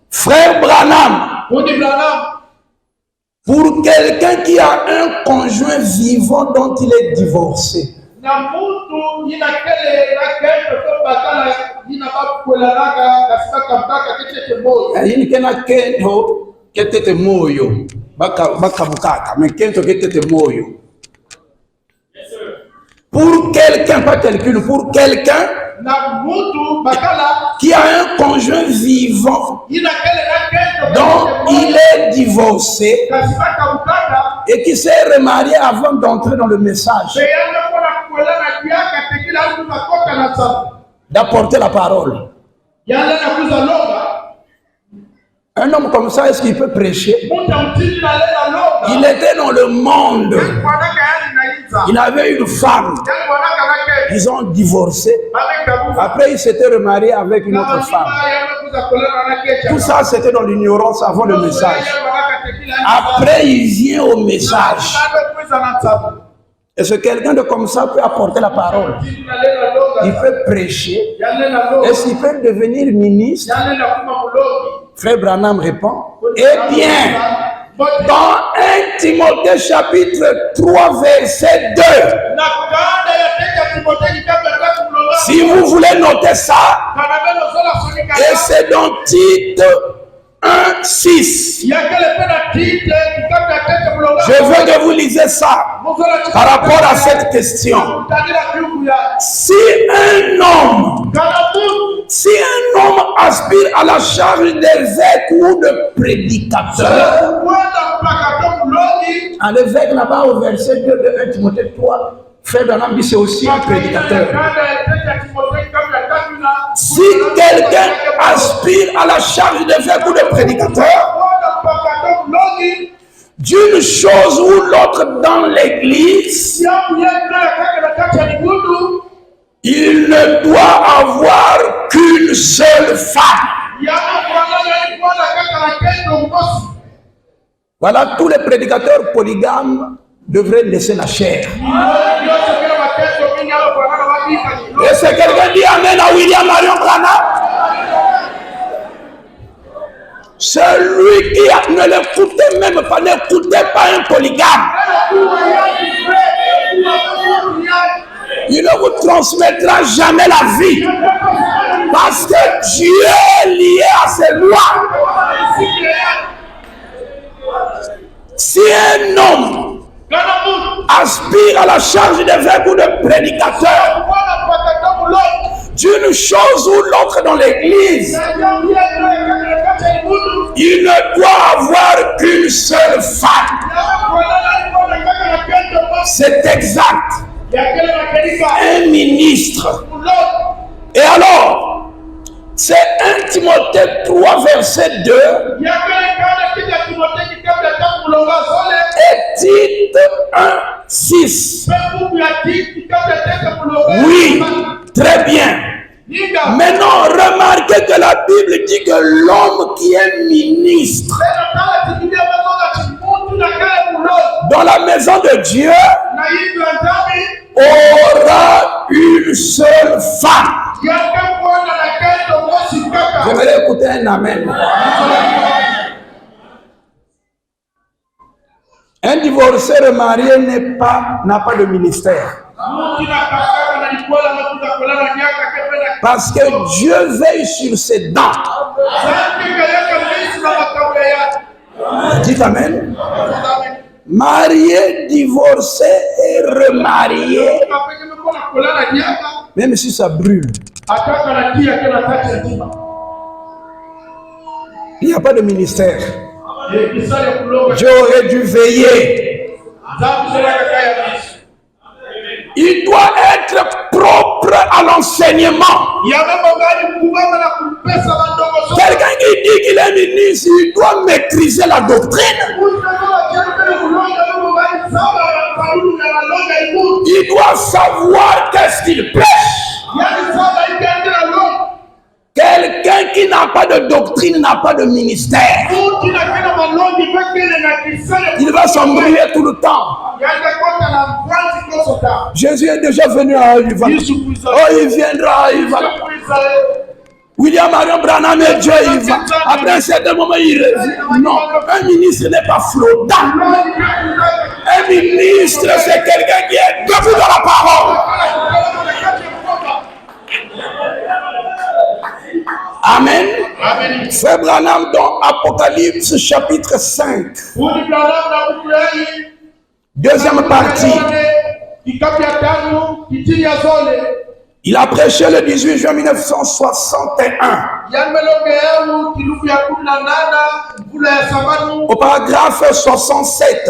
Frère Branham, pour quelqu'un qui a un conjoint vivant dont il est divorcé, Pour quelqu'un, pas quelqu'un, pour quelqu'un qui a un conjoint vivant dont il est divorcé et qui s'est remarié avant d'entrer dans le message, d'apporter la parole. Un homme comme ça, est-ce qu'il peut prêcher? Il était dans le monde. Il avait une femme. Ils ont divorcé. Après, il s'était remarié avec une autre femme. Tout ça, c'était dans l'ignorance avant le message. Après, il vient au message. Est-ce que quelqu'un de comme ça peut apporter la parole? Il peut prêcher. Est-ce qu'il peut devenir ministre? Frère Branham répond. Eh bien, dans 1 Timothée chapitre 3 verset 2, si vous voulez noter ça, et c'est dans Tite 1:6. Je veux que vous lisez ça par rapport à cette question. Si un homme aspire à la charge d'évêque ou de prédicateur, à l'évêque là-bas au verset 2 de 1 Timothée 3, Frère Branham dit c'est aussi un prédicateur. Si quelqu'un aspire à la charge d'évêque ou de prédicateur, d'une chose ou l'autre dans l'église, il ne doit avoir qu'une seule femme. Voilà, tous les prédicateurs polygames devraient laisser la chair. Est-ce que quelqu'un dit Amen à William Marion Branham? Celui qui ne l'écoutait même pas, n'écoutait pas un polygame, il ne vous transmettra jamais la vie. Parce que Dieu est lié à ses lois. Si un homme aspire à la charge d'évêque ou de prédicateur, d'une chose ou l'autre dans l'église, il ne doit avoir qu'une seule femme. C'est exact. Un ministre. Et alors, c'est 1 Timothée 3 verset 2 et Tite 1:6. Oui, très bien. Maintenant, remarquez que la Bible dit que l'homme qui est ministre dans la maison de Dieu aura une seule femme. J'aimerais écouter un amen. Un divorcé remarié n'a pas de ministère. Parce que Dieu veille sur ses dents. Dites amen. Marié, divorcé et remarié, même si ça brûle, il n'y a pas de ministère. Dieu aurait dû veiller. Il doit être propre à l'enseignement. Quelqu'un qui dit qu'il est ministre, il doit maîtriser la doctrine. Il doit savoir qu'est-ce qu'il prêche. Quelqu'un qui n'a pas de doctrine n'a pas de ministère. Il va s'embrouiller tout le temps. Jésus est déjà venu à Ivan. Oh, il viendra à Ivan. William Marion Branham et Dieu, il va. Après un certain moment, il revient. Non, un ministre n'est pas flottant. Un ministre, c'est quelqu'un qui est debout dans la parole. Amen. Amen. Frère Branham dans Apocalypse chapitre 5. Deuxième partie. Il a prêché le 18 juin 1961. Au paragraphe 67.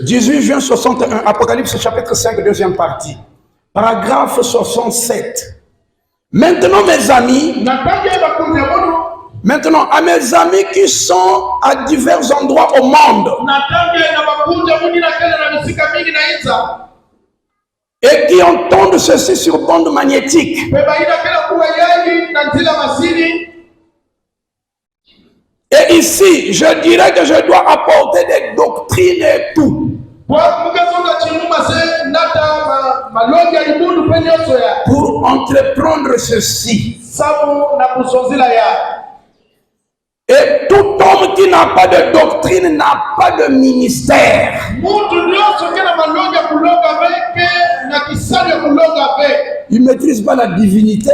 18 juin 61, Apocalypse chapitre 5, deuxième partie. Paragraphe 67. Maintenant, mes amis, à mes amis qui sont à divers endroits au monde et qui entendent ceci sur bande magnétique, et ici, je dirais que je dois apporter des doctrines et tout. Pour entreprendre ceci. Et tout homme qui n'a pas de doctrine n'a pas de ministère. Il ne maîtrise pas la divinité.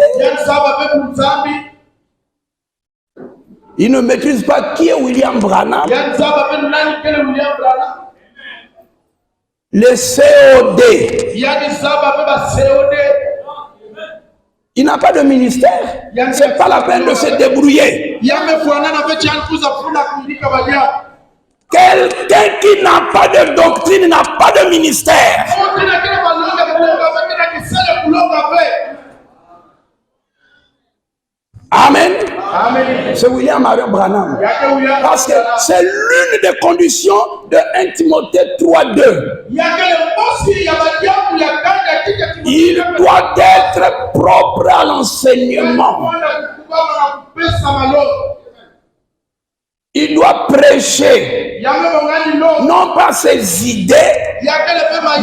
Il ne maîtrise pas qui est William Branham. Les COD. Il n'a pas de ministère. Ce n'est pas la peine de se débrouiller. Quelqu'un qui n'a pas de doctrine n'a pas de ministère. Amen. C'est William Marion Branham. Parce que c'est l'une des conditions de 1 Timothée 3:2. Il doit être propre à l'enseignement. Il doit prêcher non pas ses idées,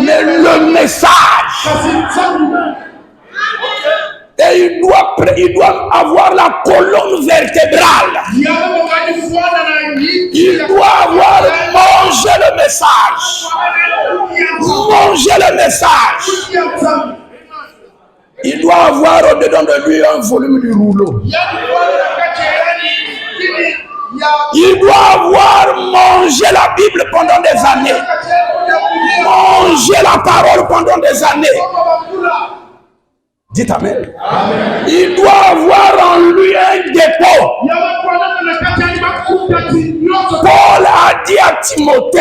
mais le message. Et il doit avoir la colonne vertébrale. Il doit avoir mangé le message. Manger le message. Il doit avoir au-dedans de lui un volume du rouleau. Il doit avoir mangé la Bible pendant des années. Manger la parole pendant des années. Dites Amen. Amen. Il doit avoir en lui un dépôt. Paul a dit à Timothée,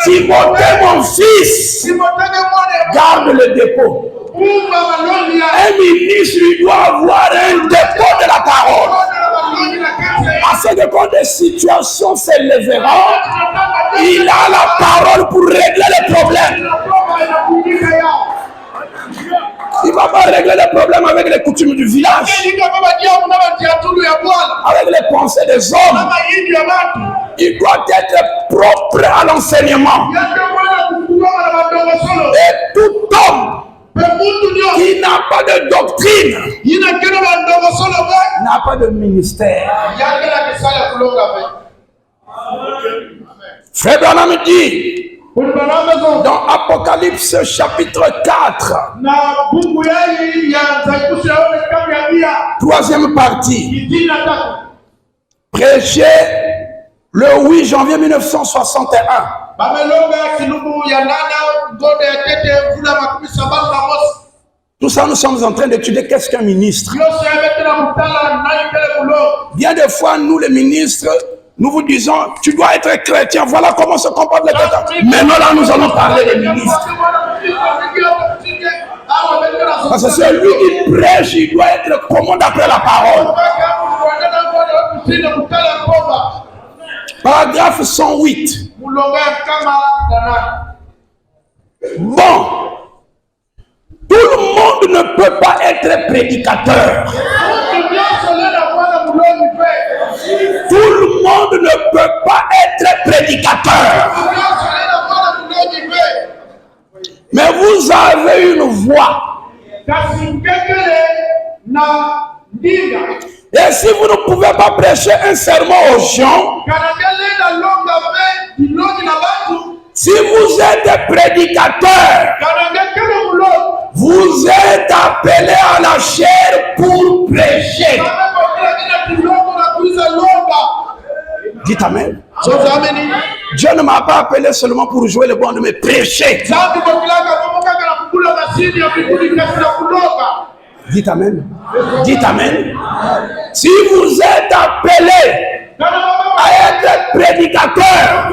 Timothée mon fils, garde le dépôt. Un ministre, il doit avoir un dépôt de la parole. Afin que quand des situations s'élèveront, il a la parole pour régler les problèmes. Il ne va pas régler les problèmes avec les coutumes du village, avec les pensées des hommes. Il doit être propre à l'enseignement. Et tout homme qui n'a pas de doctrine n'a pas de ministère. Frère Branham dit dans Apocalypse chapitre 4, troisième partie, prêché le 8 janvier 1961. Tout ça, nous sommes en train d'étudier qu'est-ce qu'un ministre. Bien des fois, nous les ministres, nous vous disons, tu dois être chrétien, voilà comment se comporte le chrétien. Maintenant, là, nous allons parler des ministres. Parce que celui qui prêche, il doit être commode après la parole. Paragraphe 108. Bon, tout le monde ne peut pas être prédicateur. Tout le monde ne peut pas être prédicateur. Mais vous avez une voix. Et si vous ne pouvez pas prêcher un sermon aux gens, si vous êtes prédicateur, vous êtes appelé à la chair pour prêcher. Dites Amen. Dieu ne m'a pas appelé seulement pour jouer le bon, mais prêcher. Dites Amen. Dites Amen. Si vous êtes appelé à être prédicateur,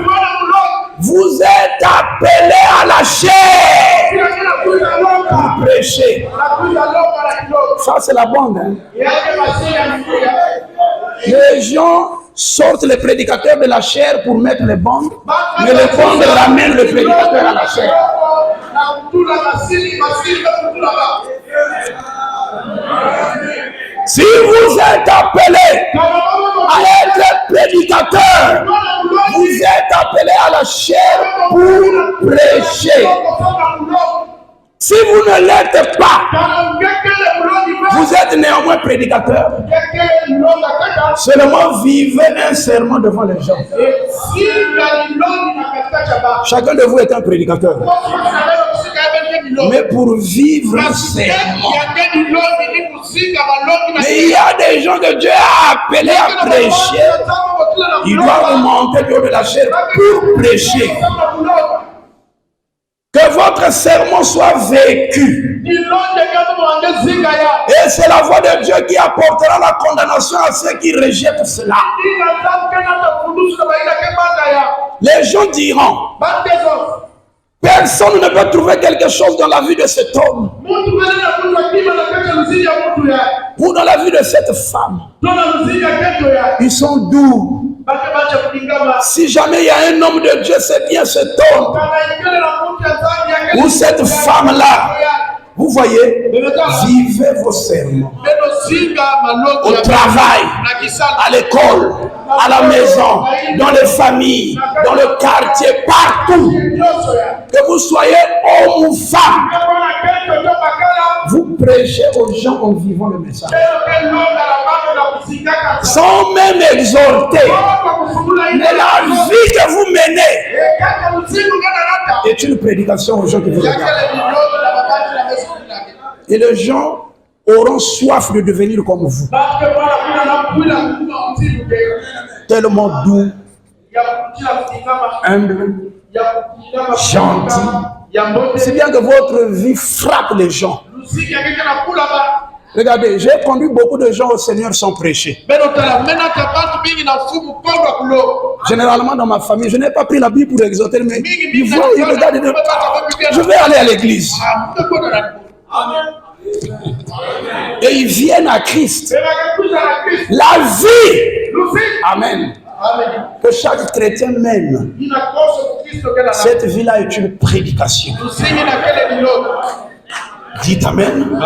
vous êtes appelé à la chair pour prêcher. Ça, c'est la bande. Hein? Les gens sortent les prédicateurs de la chair pour mettre les bandes, mais les bandes ramènent le prédicateur à la chair. Si vous êtes appelé à être prédicateur, vous êtes appelé à la chair pour prêcher. Si vous ne l'êtes pas, vous êtes néanmoins prédicateur. Seulement vivez un serment devant les gens. Chacun de vous est un prédicateur. Mais pour vivre un serment. Mais il y a des gens que Dieu a appelés à prêcher. Ils doivent monter du haut de la chair pour prêcher. Que votre sermon soit vécu. Et c'est la voix de Dieu qui apportera la condamnation à ceux qui rejettent cela. Les gens diront, personne ne peut trouver quelque chose dans la vie de cet homme ou dans la vie de cette femme. Ils sont doux. Si jamais il y a un homme de Dieu, c'est bien cet homme ou cette femme-là. Vous voyez, vivez vos sermons au travail, à l'école, à la maison, dans les familles, dans le quartier, partout. Que vous soyez homme ou femme, vous prêchez aux gens en vivant le message. Sans même exhorter. Mais la vie que vous menez est une prédication aux gens qui vous regardent. Et les gens auront soif de devenir comme vous. Tellement doux, humble, gentil. C'est bien que votre vie frappe les gens. Regardez, j'ai conduit beaucoup de gens au Seigneur sans prêcher. Généralement dans ma famille, je n'ai pas pris la Bible pour exhorter, mais ils voient, ils regardent, je vais aller à l'église. Et ils viennent à Christ. La vie. Amen. Que chaque chrétien mène. Cette vie-là est une prédication. Dites Amen.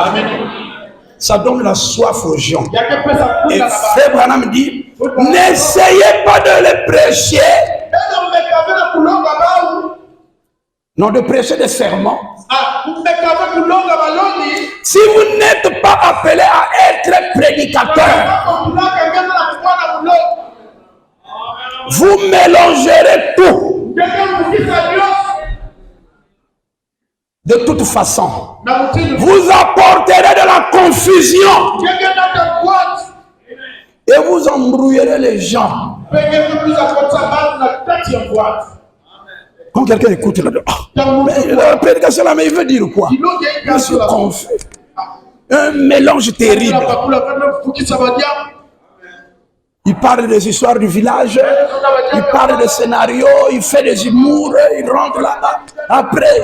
Ça donne la soif aux gens. Et Frère Branham dit, n'essayez pas de les prêcher. Non, de prêcher des sermons. Si vous n'êtes pas appelé à être prédicateur, vous mélangerez tout. De toute façon, vous apporterez de la confusion et vous embrouillerez les gens. Quand quelqu'un écoute la prédication là, mais il veut dire quoi? Je suis confus. Un mélange terrible. Il parle des histoires du village, il parle des scénarios, il fait des humours, il rentre là-bas. Après,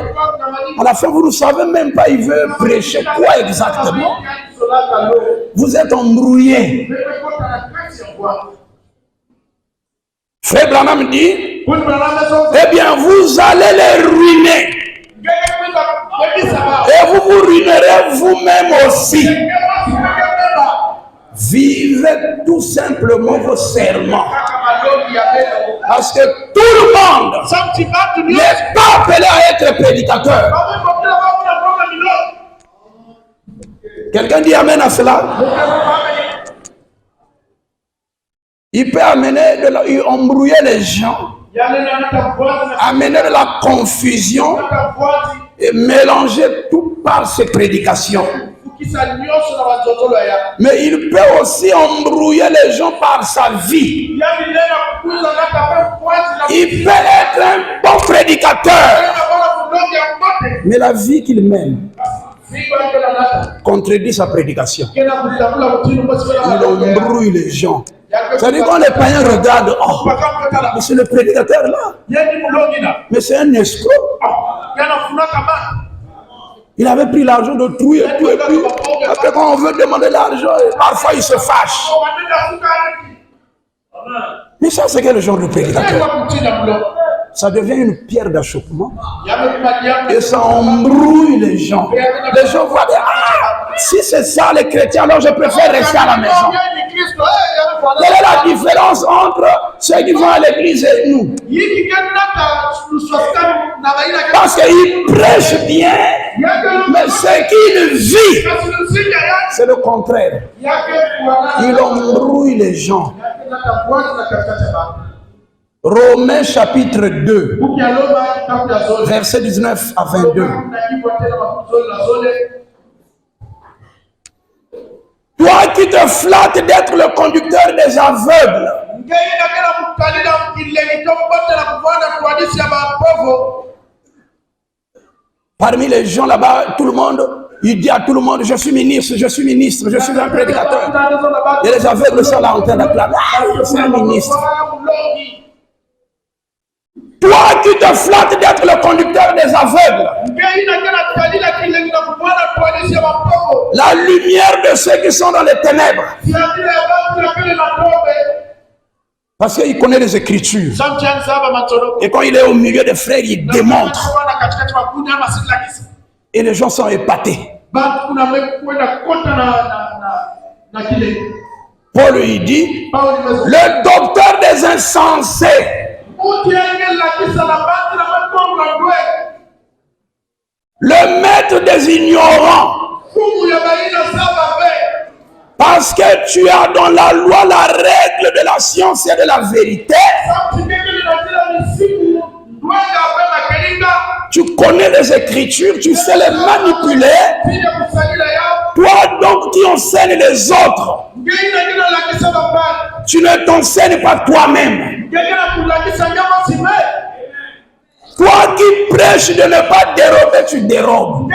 à la fin, vous ne savez même pas, il veut prêcher quoi exactement. Vous êtes embrouillés. Frère Branham dit, eh bien, vous allez les ruiner. Et vous vous ruinerez vous-même aussi. Vivez tout simplement vos serments. Parce que tout le monde n'est pas appelé à être prédicateur. Quelqu'un dit amen à cela? Il peut embrouiller les gens, amener de la confusion et mélanger tout par ses prédications. Mais il peut aussi embrouiller les gens par sa vie. Il peut être un bon prédicateur, mais la vie qu'il mène contredit sa prédication. Il embrouille les gens. C'est-à-dire quand les païens regardent, oh, mais c'est le prédicateur là. Mais c'est un escroc. Il avait pris l'argent d'autrui et tout, et puis après quand on veut demander l'argent, parfois il se fâche. Mais ça, c'est quel genre de prédicateur? Ça devient une pierre d'achoppement et ça embrouille les gens. Les gens voient des, si c'est ça les chrétiens, alors je préfère rester à la maison. Quelle est la différence entre ceux qui vont à l'église et nous? Parce qu'ils prêchent bien, mais ce qu'ils vivent, c'est le contraire. Ils embrouillent les gens. Romains chapitre 2, versets 19 à 22. Toi qui te flattes d'être le conducteur des aveugles, parmi les gens là-bas, tout le monde, il dit à tout le monde, je suis ministre, je suis ministre, je suis un prédicateur. Et les aveugles sont là en train d'acclamer, je suis un ministre. Toi qui te flattes d'être le conducteur des aveugles, la lumière de ceux qui sont dans les ténèbres. Parce qu'il connaît les Écritures. Et quand il est au milieu des frères, il démontre. Et les gens sont épatés. Paul lui dit, le docteur des insensés, le maître des ignorants, parce que tu as dans la loi la règle de la science et de la vérité, tu connais les Écritures, tu sais les manipuler. Toi donc qui enseignes les autres, tu ne t'enseignes pas toi-même. Toi qui prêches de ne pas dérober, tu dérobes.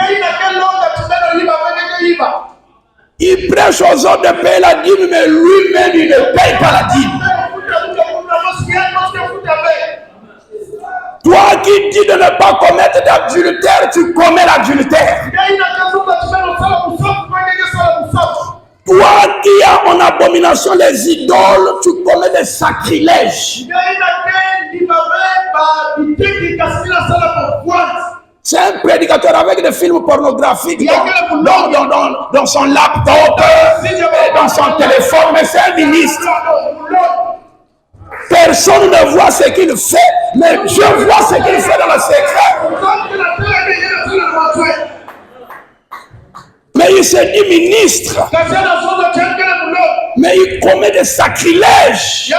Il prêche aux autres de payer la dîme, mais lui-même il ne paye pas la dîme. Toi qui dis de ne pas commettre d'adultère, tu commets l'adultère. Toi qui as en abomination les idoles, tu commets des sacrilèges. C'est un prédicateur avec des films pornographiques dans son laptop, dans son téléphone, mais c'est un ministre. Personne ne voit ce qu'il fait, mais Dieu voit ce qu'il fait dans le secret. Mais il se dit ministre, mais il commet des sacrilèges.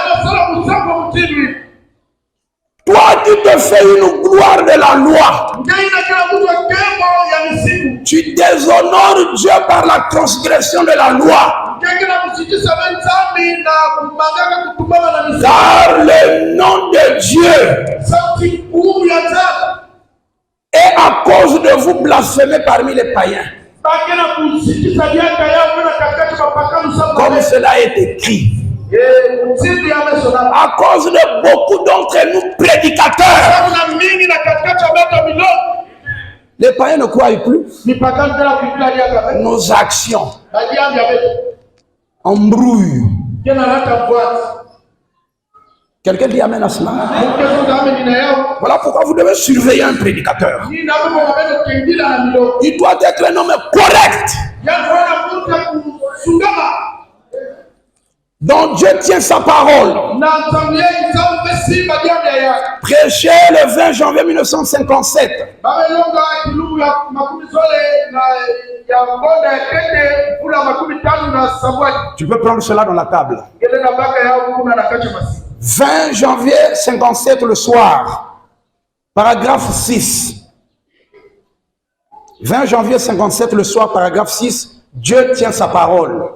Toi, tu te fais une gloire de la loi. Tu déshonores Dieu par la transgression de la loi. Car le nom de Dieu est à cause de vous blasphémer parmi les païens. Comme cela est écrit. À cause de beaucoup d'entre nous prédicateurs, les païens ne croient plus. Nos actions embrouillent. Quelqu'un dit amen à cela. Voilà pourquoi vous devez surveiller un prédicateur. Il doit être un homme correct. dont Dieu tient sa parole. Prêché le 20 janvier 1957. Tu peux prendre cela dans la table. 20 janvier 57 le soir, paragraphe 6. 20 janvier 57 le soir, paragraphe 6, Dieu tient sa parole.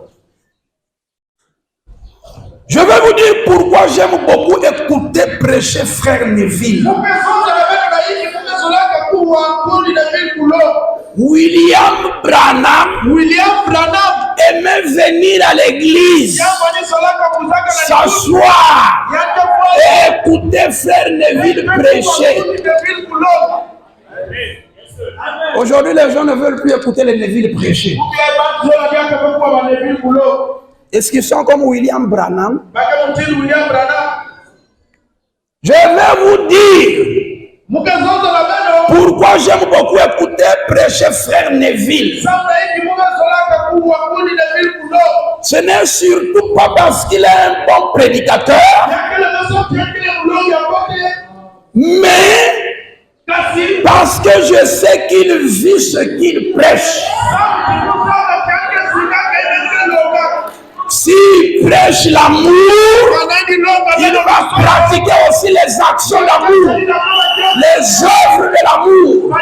Je vais vous dire pourquoi j'aime beaucoup écouter prêcher frère Neville. William Branham aimait venir à l'église, s'asseoir et écouter frère Neville prêcher. Aujourd'hui, les gens ne veulent plus écouter les Neville prêcher. Est-ce qu'ils sont comme William Branham? Je vais vous dire pourquoi j'aime beaucoup écouter prêcher frère Neville. Ce n'est surtout pas parce qu'il est un bon prédicateur, mais parce que je sais qu'il vit ce qu'il prêche. S'il prêche l'amour, il va pratiquer aussi les actions d'amour, les œuvres de l'amour.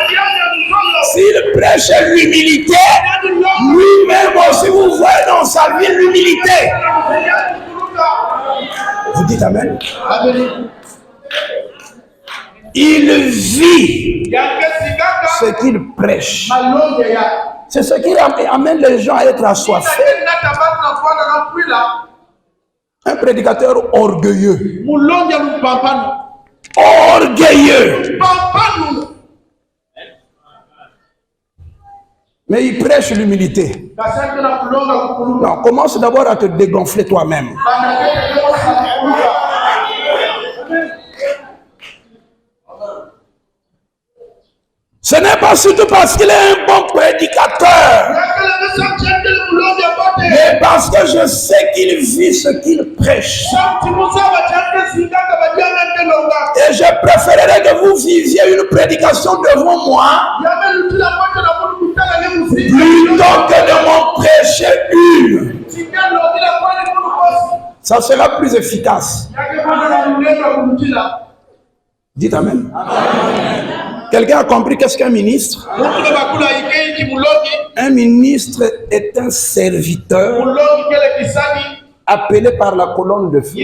S'il prêche l'humilité, lui-même aussi vous voyez dans sa vie l'humilité. Vous dites Amen? Il vit ce qu'il prêche. C'est ce qui amène les gens à être assoiffés. Un prédicateur orgueilleux. Orgueilleux. Mais il prêche l'humilité. Non, commence d'abord à te dégonfler toi-même. Ce n'est pas surtout parce qu'il est un bon prédicateur, mais parce que je sais qu'il vit ce qu'il prêche. Et je préférerais que vous viviez une prédication devant moi plutôt que de m'en prêcher une. Ça sera plus efficace. Dites Amen. Quelqu'un a compris qu'est-ce qu'un ministre? Un ministre est un serviteur appelé par la colonne de feu.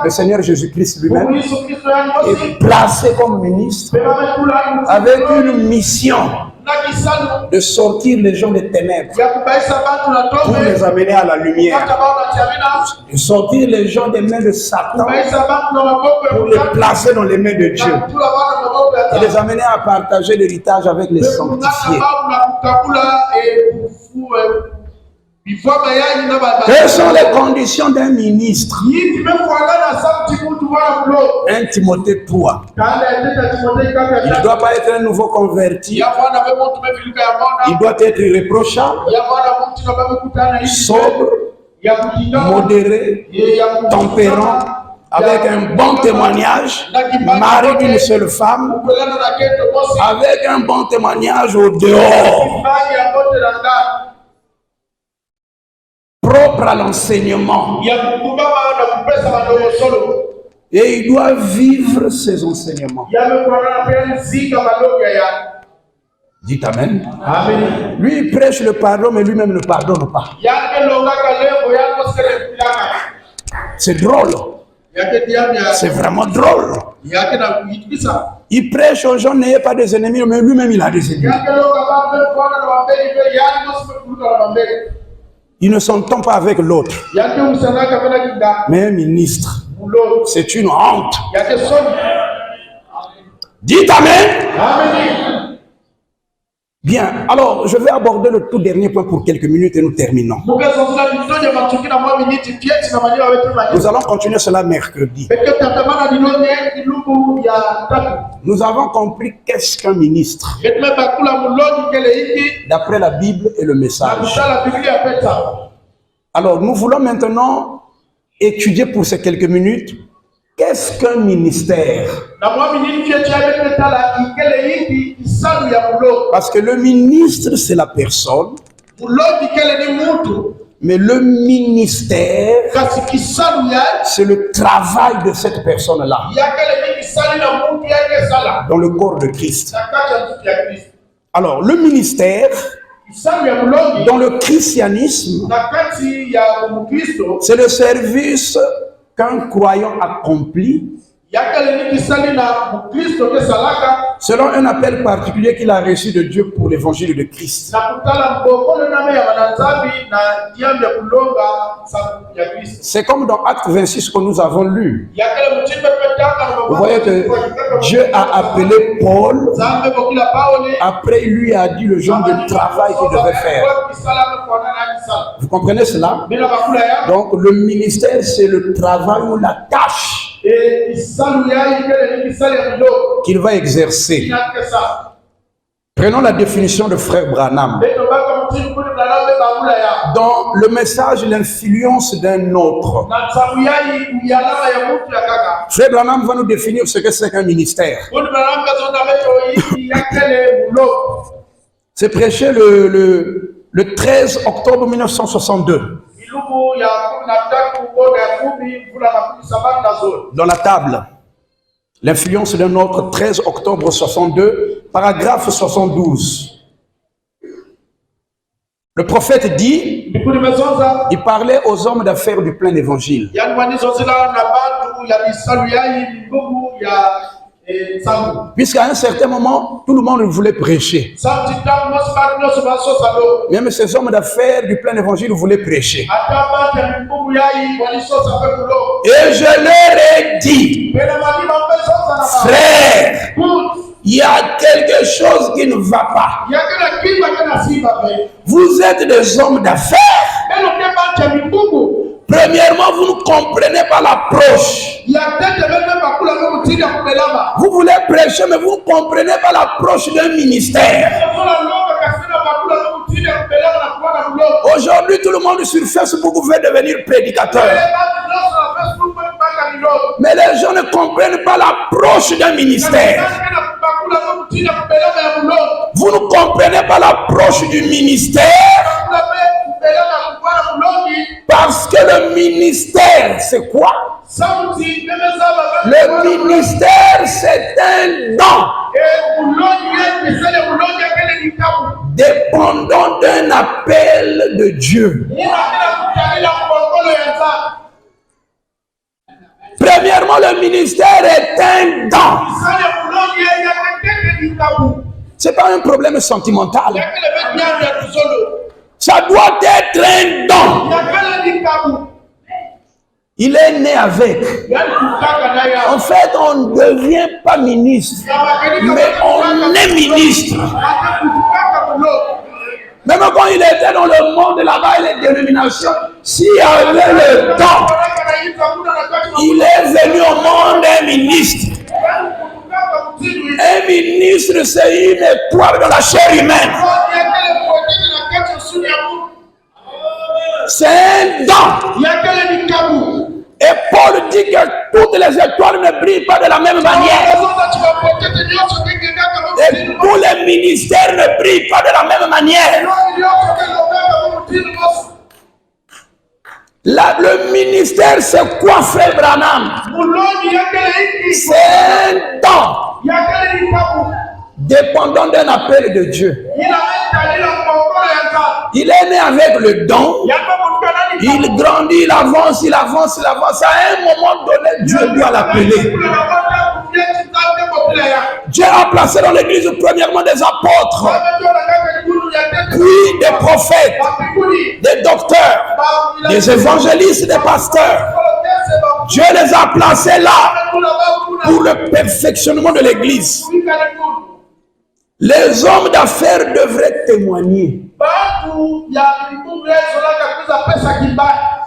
Le Seigneur Jésus-Christ lui-même est placé comme ministre avec une mission de sortir les gens des ténèbres pour les amener à la lumière, de sortir les gens des mains de Satan pour les placer dans les mains de Dieu et les amener à partager l'héritage avec les sanctifiés. Quelles sont les conditions d'un ministre? 1 Timothée 3. Il ne doit pas être un nouveau converti. Il doit être irréprochable, sobre, modéré, tempérant, avec un bon témoignage, mari d'une seule femme, avec un bon témoignage au dehors, propre à l'enseignement. Et il doit vivre ses enseignements. Dites Amen. Amen. Lui, il prêche le pardon, mais lui-même ne pardonne pas. C'est drôle. C'est vraiment drôle. Il prêche aux gens, n'ayez pas des ennemis, mais lui-même, il a des ennemis. Il ne s'entend pas avec l'autre. Mais un ministre, c'est une honte. Dites Amen. Amen. Bien, alors je vais aborder le tout dernier point pour quelques minutes et nous terminons. Nous allons continuer cela mercredi. Nous avons compris qu'est-ce qu'un ministre d'après la Bible et le message. Alors, nous voulons maintenant étudier pour ces quelques minutes qu'est-ce qu'un ministère. Parce que le ministre, c'est la personne. Mais le ministère, c'est le travail de cette personne-là dans le corps de Christ. Alors, le ministère, dans le christianisme, c'est le service qu'un croyant accomplit selon un appel particulier qu'il a reçu de Dieu pour l'évangile de Christ. C'est comme dans Acte 26 que nous avons lu. Vous voyez que Dieu a appelé Paul, après il lui a dit le genre de travail qu'il devait faire. Vous comprenez cela? Donc le ministère, c'est le travail ou la tâche qu'il va exercer. Prenons la définition de frère Branham. Dans le message, l'influence d'un autre. Frère Branham va nous définir ce que c'est qu'un ministère. C'est prêché le 13 octobre 1962. Dans la table, l'influence d'un autre, 13 octobre 62, paragraphe 72. Le prophète dit, il parlait aux hommes d'affaires du plein évangile. Puisqu'à un certain moment, tout le monde voulait prêcher. Même ces hommes d'affaires du plein évangile voulaient prêcher. Et je leur ai dit, frère, il y a quelque chose qui ne va pas. Vous êtes des hommes d'affaires. Premièrement, vous ne comprenez pas l'approche. Vous voulez prêcher, mais vous ne comprenez pas l'approche d'un ministère. Aujourd'hui, tout le monde sur Facebook veut devenir prédicateur. Mais les gens ne comprennent pas l'approche d'un ministère. Vous ne comprenez pas l'approche du ministère. Parce que le ministère, c'est quoi? Le ministère, c'est un don dépendant d'un appel de Dieu. Premièrement, le ministère est un don. Ce n'est pas un problème sentimental. Ça doit être un don. Il est né avec. En fait, on ne devient pas ministre, mais on est ministre. Même quand il était dans le monde là-bas, les dénominations, s'il y avait le temps, il est venu au monde un ministre. Un ministre, c'est une étoile dans la chair humaine. C'est un don. Et Paul dit que toutes les étoiles ne brillent pas de la même manière. Et tous les ministères ne brillent pas de la même manière. Le ministère, c'est quoi, frère Branham? C'est un don dépendant d'un appel de Dieu. Il est né avec le don. Il grandit, il avance, il avance, il avance. À un moment donné, Dieu doit l'appeler. Dieu a placé dans l'église premièrement des apôtres, puis des prophètes, des docteurs, des évangélistes, des pasteurs. Dieu les a placés là pour le perfectionnement de l'église. Les hommes d'affaires devraient témoigner.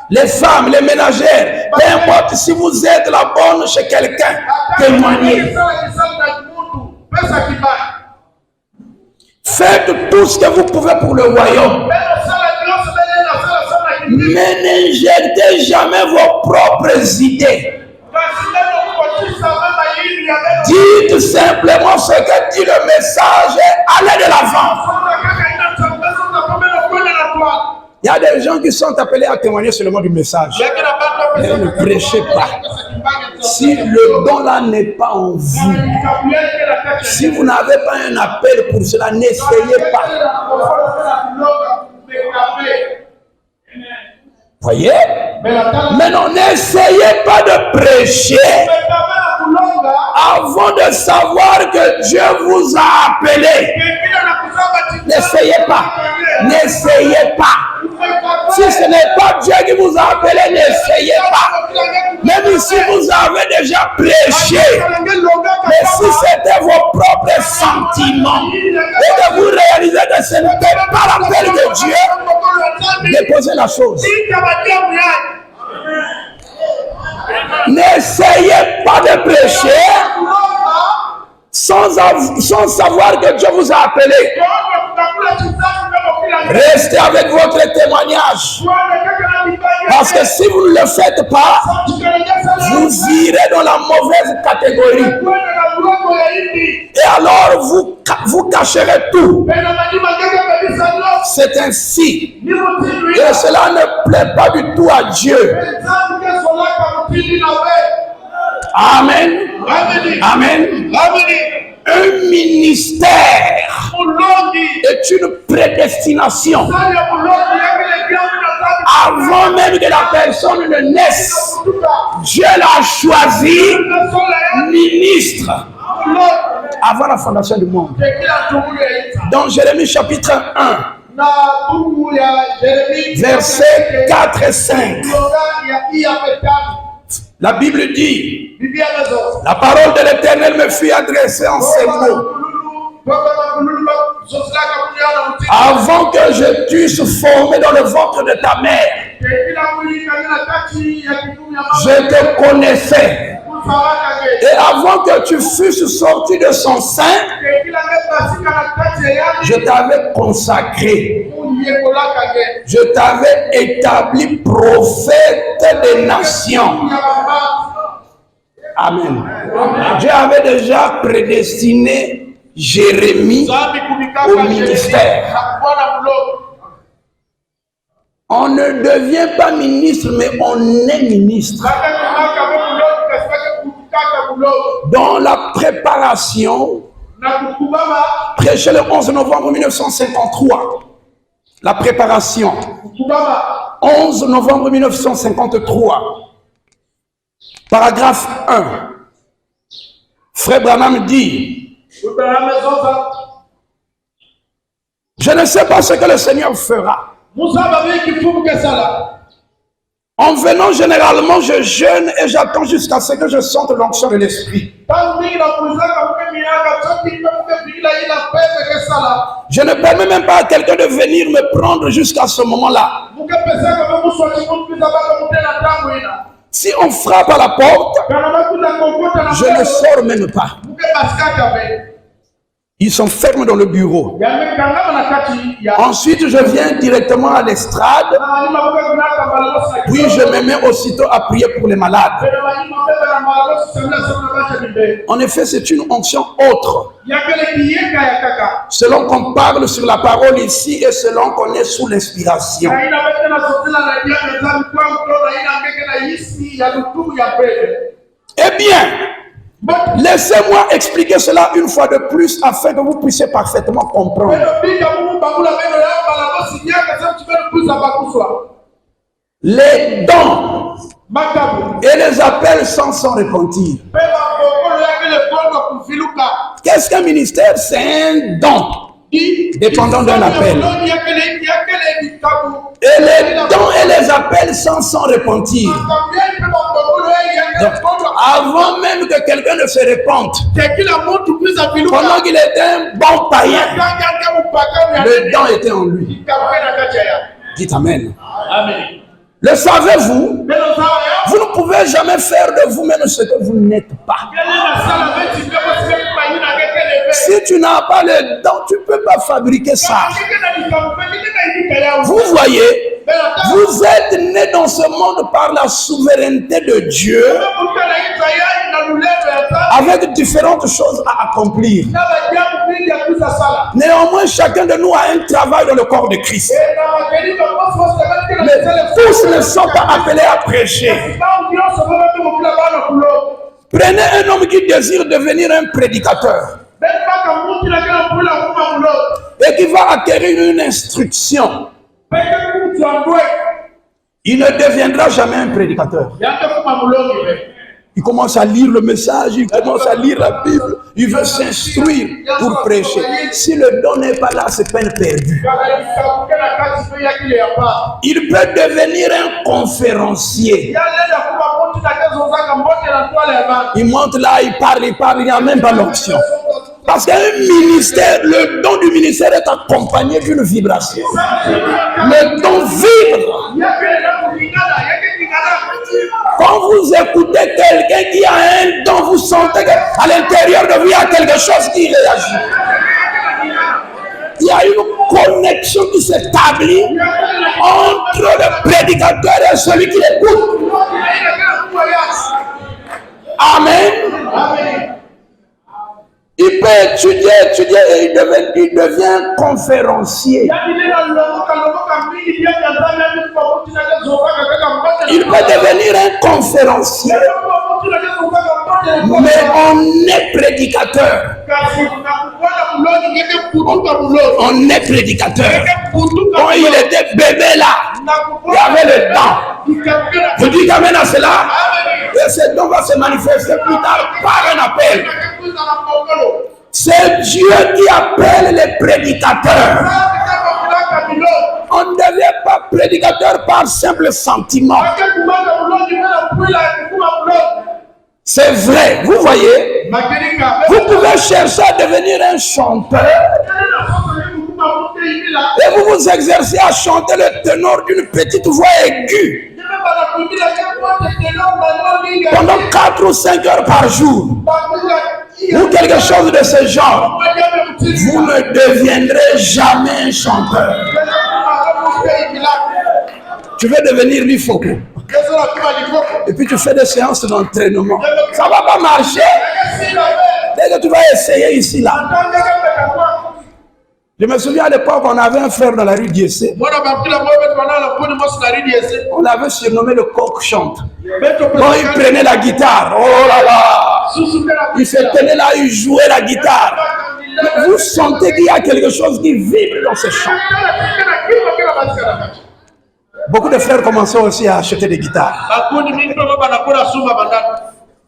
Les femmes, les ménagères, peu importe si vous êtes la bonne chez quelqu'un, témoignez. Faites tout ce que vous pouvez pour le royaume. Mais n'injectez jamais vos propres idées. Dites simplement ce que dit le message et allez de l'avant. Il y a des gens qui sont appelés à témoigner seulement du message. Mais ne prêchez pas. Si le don là n'est pas en vous, si vous n'avez pas un appel pour cela, n'essayez pas. Voyez? Mais non, n'essayez pas de prêcher avant de savoir que Dieu vous a appelé. N'essayez pas. N'essayez pas. Si ce n'est pas Dieu qui vous a appelé, n'essayez pas. Même si vous avez déjà prêché, mais si c'était vos propres sentiments et que vous réalisez que ce n'était pas l'appel de Dieu, déposez la chose. N'essayez pas de prêcher sans savoir que Dieu vous a appelé. Restez avec votre témoignage. Parce que si vous ne le faites pas, vous irez dans la mauvaise catégorie. Et alors vous cacherez tout. C'est ainsi. Et cela ne plaît pas du tout à Dieu. Amen. Amen. Un ministère est une prédestination. Avant même que la personne ne naisse, Dieu l'a choisi ministre avant la fondation du monde. Dans Jérémie chapitre 1, versets 4 et 5. La Bible dit, la parole de l'Éternel me fut adressée en ces mots. Avant que je t'eusse formé dans le ventre de ta mère, je te connaissais. Et avant que tu fusses sorti de son sein, je t'avais consacré. Je t'avais établi prophète des nations. Amen. Dieu avait déjà prédestiné Jérémie au ministère. On ne devient pas ministre, mais on est ministre. Dans la préparation, prêché le 11 novembre 1953. La préparation, 11 novembre 1953. Paragraphe 1. Frère Branham dit, je ne sais pas ce que le Seigneur fera. En venant, généralement, je jeûne et j'attends jusqu'à ce que je sente l'onction de l'Esprit. Je ne permets même pas à quelqu'un de venir me prendre jusqu'à ce moment-là. Si on frappe à la porte, je ne sors même pas. Ils sont fermés dans le bureau. Ensuite, je viens directement à l'estrade. Puis je me mets aussitôt à prier pour les malades. En effet, c'est une onction autre. Selon qu'on parle sur la parole ici et selon qu'on est sous l'inspiration. Eh bien, laissez-moi expliquer cela une fois de plus afin que vous puissiez parfaitement comprendre. Les dons et les appels sans repentir. Qu'est-ce qu'un ministère? C'est un don dépendant d'un appel. Et les dons et les appels sans repentir. Donc, avant même que quelqu'un ne se répande, pendant qu'il était un bon païen, le don était en lui. Dites Amen. Le savez-vous? Vous ne pouvez jamais faire de vous-même ce que vous n'êtes pas. Si tu n'as pas le don, tu ne peux pas fabriquer ça. Vous voyez, Vous êtes né dans ce monde par la souveraineté de Dieu, avec différentes choses à accomplir. Néanmoins, chacun de nous a un travail dans le corps de Christ. Mais tous ne sont pas appelés à prêcher. Prenez un homme qui désire devenir un prédicateur et qui va acquérir une instruction. Il ne deviendra jamais un prédicateur. Il commence à lire le message, il commence à lire la Bible, il veut s'instruire pour prêcher. Si le don n'est pas là, c'est peine perdue. Il peut devenir un conférencier. Il monte là, il parle, il n'y a même pas l'option. Parce qu'un ministère, le don du ministère est accompagné d'une vibration. Le don vibre. Quand vous écoutez quelqu'un qui a un don, vous sentez qu'à l'intérieur de vous, il y a quelque chose qui réagit. Il y a une connexion qui s'établit entre le prédicateur et celui qui l'écoute. Amen. Il peut étudier et il devient conférencier. Il peut devenir un conférencier. Mais on est prédicateur. On est prédicateur. Quand il était bébé là, il avait le temps. Vous dites amen à cela? Et ce don va se manifester plus tard par un appel. C'est Dieu qui appelle les prédicateurs. On ne devient pas prédicateur par simple sentiment. C'est vrai, vous voyez, vous pouvez chercher à devenir un chanteur et vous vous exercez à chanter le ténor d'une petite voix aiguë pendant 4 ou 5 heures par jour ou quelque chose de ce genre. Vous ne deviendrez jamais un chanteur. Tu veux devenir l'ifoko. Et puis tu fais des séances d'entraînement. Ça ne va pas marcher. Dès que tu vas essayer ici, là. Je me souviens à l'époque, on avait un frère dans la rue Diessé. On l'avait surnommé le coq chante. Quand il prenait la guitare, oh là là, il se tenait là, il jouait la guitare. Mais vous sentez qu'il y a quelque chose qui vibre dans ce chant. Beaucoup de frères commençaient aussi à acheter des guitares.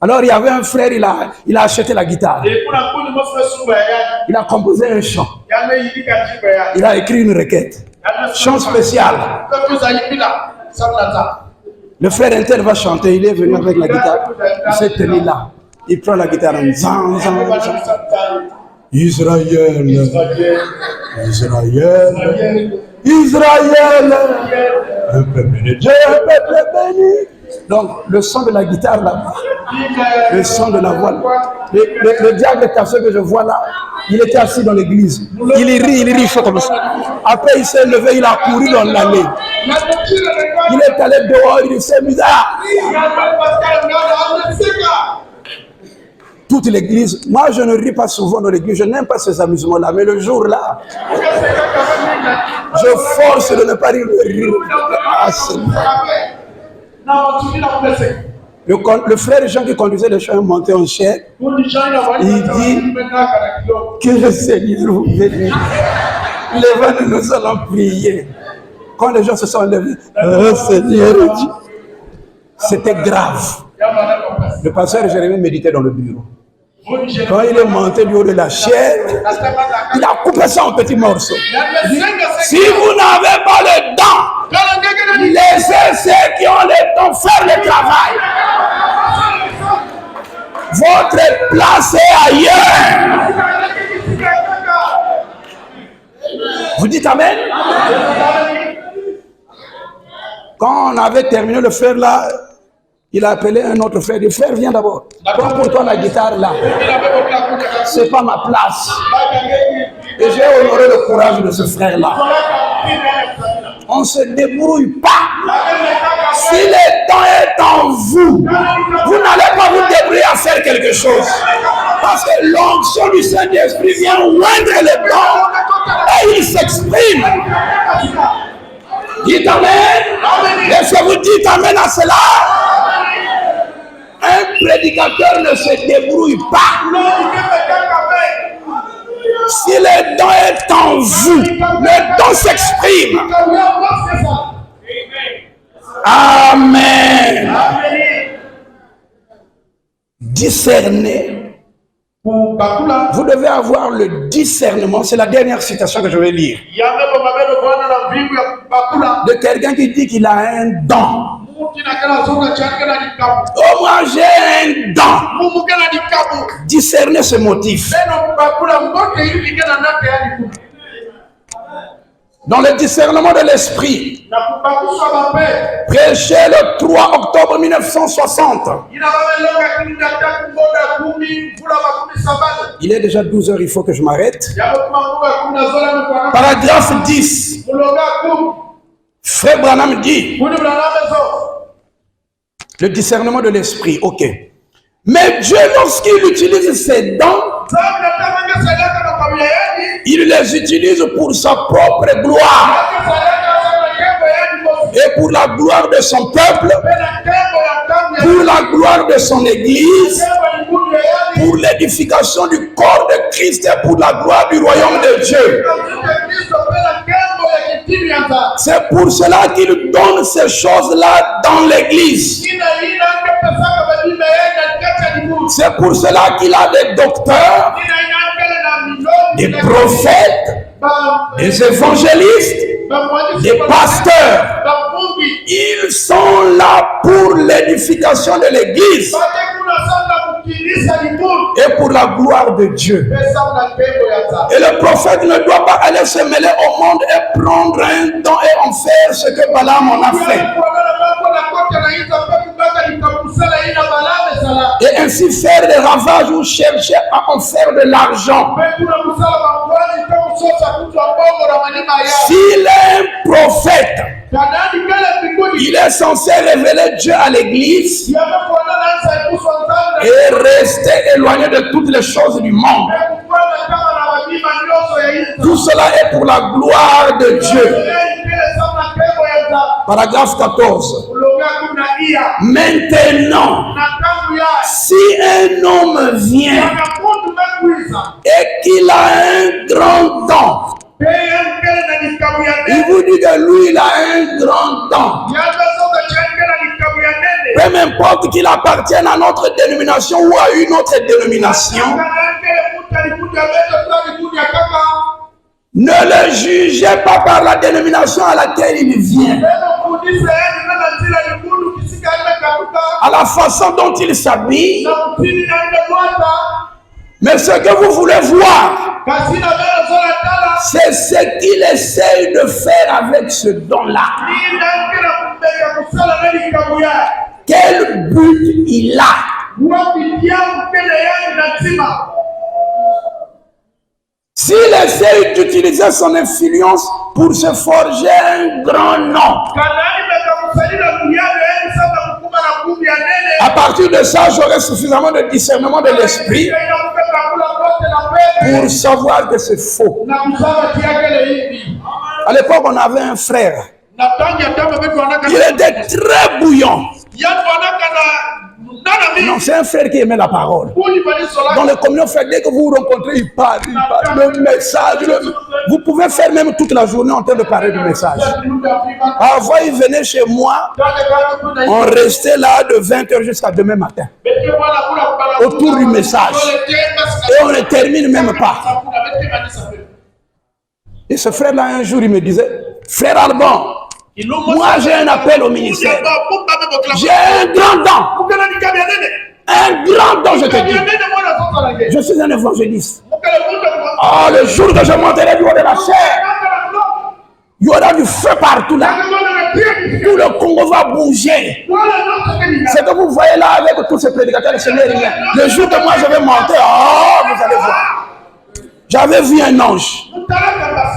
Alors il y avait un frère, il a acheté la guitare. Il a composé un chant. Il a écrit une requête. Chant spécial. Le frère inter va chanter, il est venu avec la guitare. Il s'est tenu là. Il prend la guitare en zan, zan, zan. Israël, Israël, Israël, un peuple de Dieu, un peuple béni. Donc, le son de la guitare là-bas, le son de la voix, le diable cassé que je vois là, il était assis dans l'église. Il rit, il fait comme ça. Après, il s'est levé, il a couru dans l'allée. Il est allé dehors, il s'est mis là. Toute l'église, moi je ne ris pas souvent dans l'église, je n'aime pas ces amusements-là, mais le jour-là, je force de ne pas rire, le frère Jean qui conduisait le chant est monté en chair. Il dit que le Seigneur vous bénisse. Levez-nous, nous allons prier. Quand les gens se sont levés, oh Seigneur Dieu, c'était grave. Le pasteur Jérémie méditait dans le bureau. Quand il est monté du haut de la chair, il a coupé ça en petits morceaux. Si vous n'avez pas le dent, laissez ceux qui ont le dent faire le travail. Votre place est ailleurs. Vous dites amen? Quand on avait terminé le frère là, il a appelé un autre frère. Il dit, frère, viens d'abord. Prends pour toi la guitare là. C'est pas ma place. Et j'ai honoré le courage de ce frère là. on ne se débrouille pas. Si le temps est en vous, vous n'allez pas vous débrouiller à faire quelque chose. Parce que l'onction du Saint-Esprit vient oindre les dents et il s'exprime. Dites amen. Est-ce que vous dites amen à cela? Un prédicateur ne se débrouille pas. Si le don est en vous, le don s'exprime. Amen. Discerner. Vous devez avoir le discernement. C'est la dernière citation que je vais lire. De quelqu'un qui dit qu'il a un don. Oh, moi j'ai un don. Discerner ce motif. Dans le discernement de l'esprit, prêché le 3 octobre 1960. Il est déjà 12 heures, il faut que je m'arrête. Paragraphe 10. Frère Branham dit, le discernement de l'esprit, ok. Mais Dieu, lorsqu'il utilise ses dons, il les utilise pour sa propre gloire et pour la gloire de son peuple, pour la gloire de son église, pour l'édification du corps de Christ et pour la gloire du royaume de Dieu. C'est pour cela qu'il donne ces choses-là dans l'église. C'est pour cela qu'il a des docteurs, des prophètes, des évangélistes, des pasteurs. Ils sont là pour l'édification de l'église et pour la gloire de Dieu. Et le prophète ne doit pas aller se mêler au monde et prendre un don et en faire ce que Balaam en a fait. Et ainsi faire des ravages ou chercher à en faire de l'argent. S'il est un prophète, il est censé révéler Dieu à l'église et rester éloigné de toutes les choses du monde. Tout cela est pour la gloire de Dieu. Paragraphe 14. Maintenant, si un homme vient et qu'il a un grand don, il vous dit que lui, il a un grand don. Peu importe qu'il appartienne à notre dénomination ou à une autre dénomination, ne le jugez pas par la dénomination à laquelle il vient, à la façon dont il s'habille, mais ce que vous voulez voir, c'est ce qu'il essaye de faire avec ce don-là. Quel but il a? S'il essaye d'utiliser son influence pour se forger un grand nom, à partir de ça, j'aurai suffisamment de discernement de l'esprit pour savoir que c'est faux. À l'époque, on avait un frère. Il était très bouillant. Non, c'est un frère qui aimait la parole. Dans le communion frère, dès que vous vous rencontrez, il parle. Le message. Vous pouvez faire même toute la journée en train de parler du message. Avant, il venait chez moi. On restait là de 20h jusqu'à demain matin. Autour du message. Et on ne termine même pas. Et ce frère-là, un jour, il me disait, frère Alban, moi j'ai un appel au ministère. J'ai un grand don. Un grand don, je te dis. Je suis un évangéliste. Oh, le jour que je monterai du haut de la chair, il y aura du feu partout là. Tout le Congo va bouger. Ce que vous voyez là avec tous ces prédicateurs, ce n'est rien. Le jour que moi je vais monter, oh, vous allez voir. J'avais vu un ange.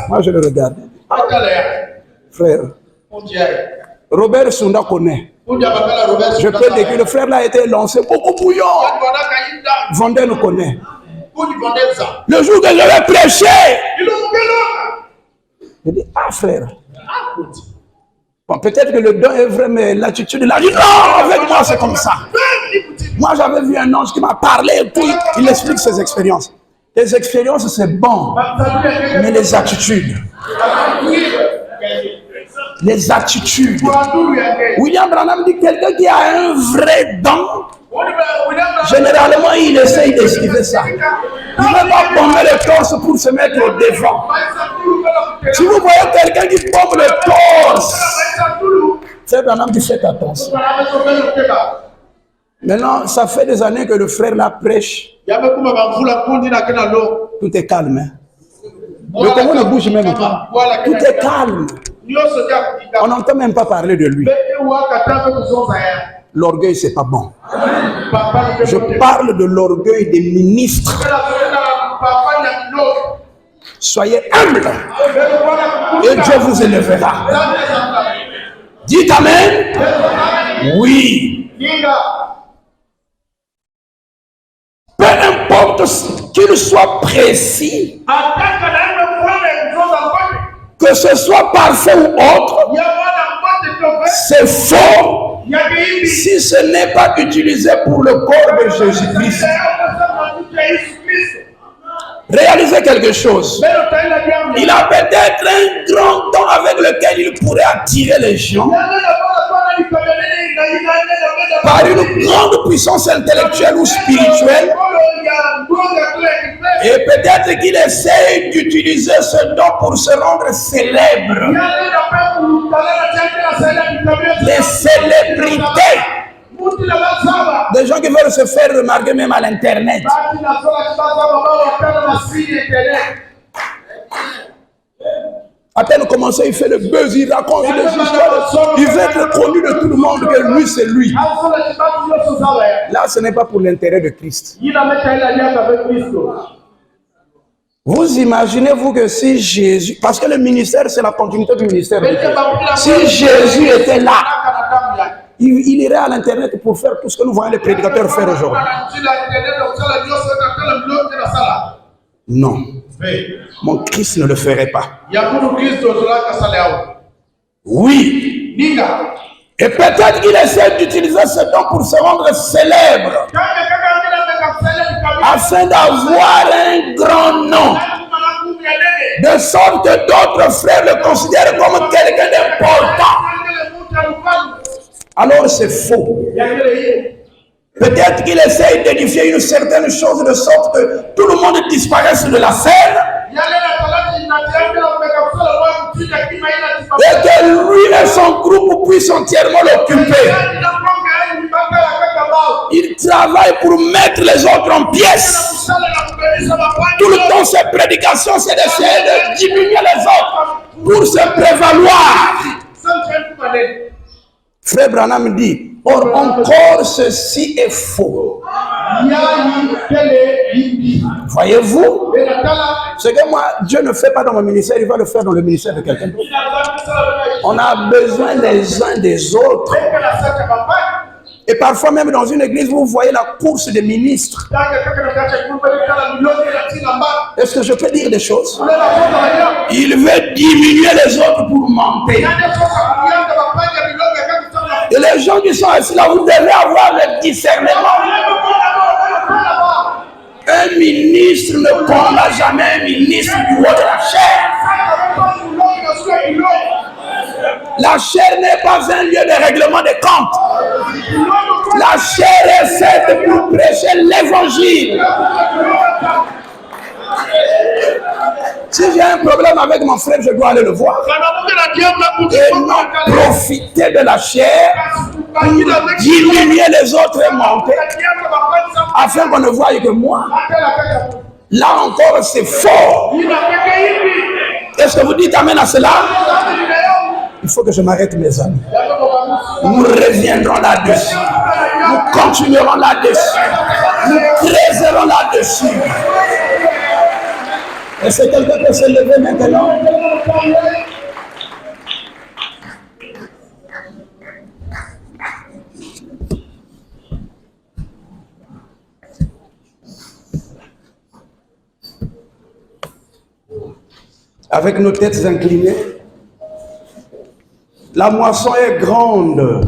Moi je le regardais. Frère, Robert Sunda connaît. Je peux dire que le frère là a été lancé beaucoup bouillon. Vendeur nous connaît. Le jour que je vais prêcher, je dis, ah frère. Bon, peut-être que le don est vrai, mais l'attitude, il a dit, non, avec moi c'est comme ça. Moi j'avais vu un ange qui m'a parlé et puis il explique ses expériences. Les expériences c'est bon, mais les attitudes. Les attitudes. William Branham dit quelqu'un qui a un vrai don, généralement il essaye d'esquiver ça. Il ne veut pas bomber le torse pour se mettre au devant. Si vous voyez quelqu'un qui bombe le torse, c'est Branham qui fait attention. Maintenant, ça fait des années que le frère là prêche. Tout est calme. Hein? Le Congo ne bouge même pas. Tout est calme. On n'entend même pas parler de lui. L'orgueil, c'est pas bon. Je parle de l'orgueil des ministres. Soyez humbles et Dieu vous élèvera. Dites Amen. Oui. Peu importe qu'il soit précis, que ce soit parfait ou autre, c'est faux si ce n'est pas utilisé pour le corps de Jésus-Christ. Réalisez quelque chose. Il a peut-être un grand don avec lequel il pourrait attirer les gens par une grande puissance intellectuelle ou spirituelle. Et peut-être qu'il essaie d'utiliser ce don pour se rendre célèbre. Les célébrités. Des gens qui veulent se faire remarquer même à l'internet. À peine commencé, il fait le buzz, il raconte des histoires. Il veut être connu de tout le monde que lui, c'est lui. Là, ce n'est pas pour l'intérêt de Christ. Vous imaginez-vous que si Jésus, parce que le ministère, c'est la continuité du ministère de Dieu. Si Jésus était là, il irait à l'internet pour faire tout ce que nous voyons les prédicateurs faire aujourd'hui. Non. Mon Christ ne le ferait pas. Oui. Et peut-être qu'il essaie d'utiliser ce don pour se rendre célèbre, afin d'avoir un grand nom, de sorte que d'autres frères le considèrent comme quelqu'un d'important. Alors c'est faux. Peut-être qu'il essaye d'édifier une certaine chose de sorte que tout le monde disparaisse de la scène et que lui et son groupe puissent entièrement l'occuper. Il travaille pour mettre les autres en pièces. Tout le temps, ses prédications, c'est d'essayer de diminuer les autres pour se prévaloir. Frère Branham dit, or encore ceci est faux. Voyez-vous, ce que moi, Dieu ne fait pas dans mon ministère, il va le faire dans le ministère de quelqu'un d'autre. On a besoin les uns des autres. Et parfois même dans une église, vous voyez la course des ministres. Est-ce que je peux dire des choses? Il veut diminuer les autres pour monter. Et les gens qui sont assis là, vous devez avoir le discernement. Un ministre ne combat jamais un ministre du haut de la chair. La chair n'est pas un lieu de règlement des comptes. La chair est faite pour prêcher l'évangile. Si j'ai un problème avec mon frère, je dois aller le voir. Et non profiter de la chair pour diminuer les autres et monter, afin qu'on ne voie que moi. Là encore, c'est fort. Est-ce que vous dites amen à cela? Il faut que je m'arrête, mes amis. Nous reviendrons là-dessus. Nous continuerons là-dessus. Nous creuserons là-dessus. Est-ce que quelqu'un peut se lever maintenant? avec nos têtes inclinées. La moisson est grande,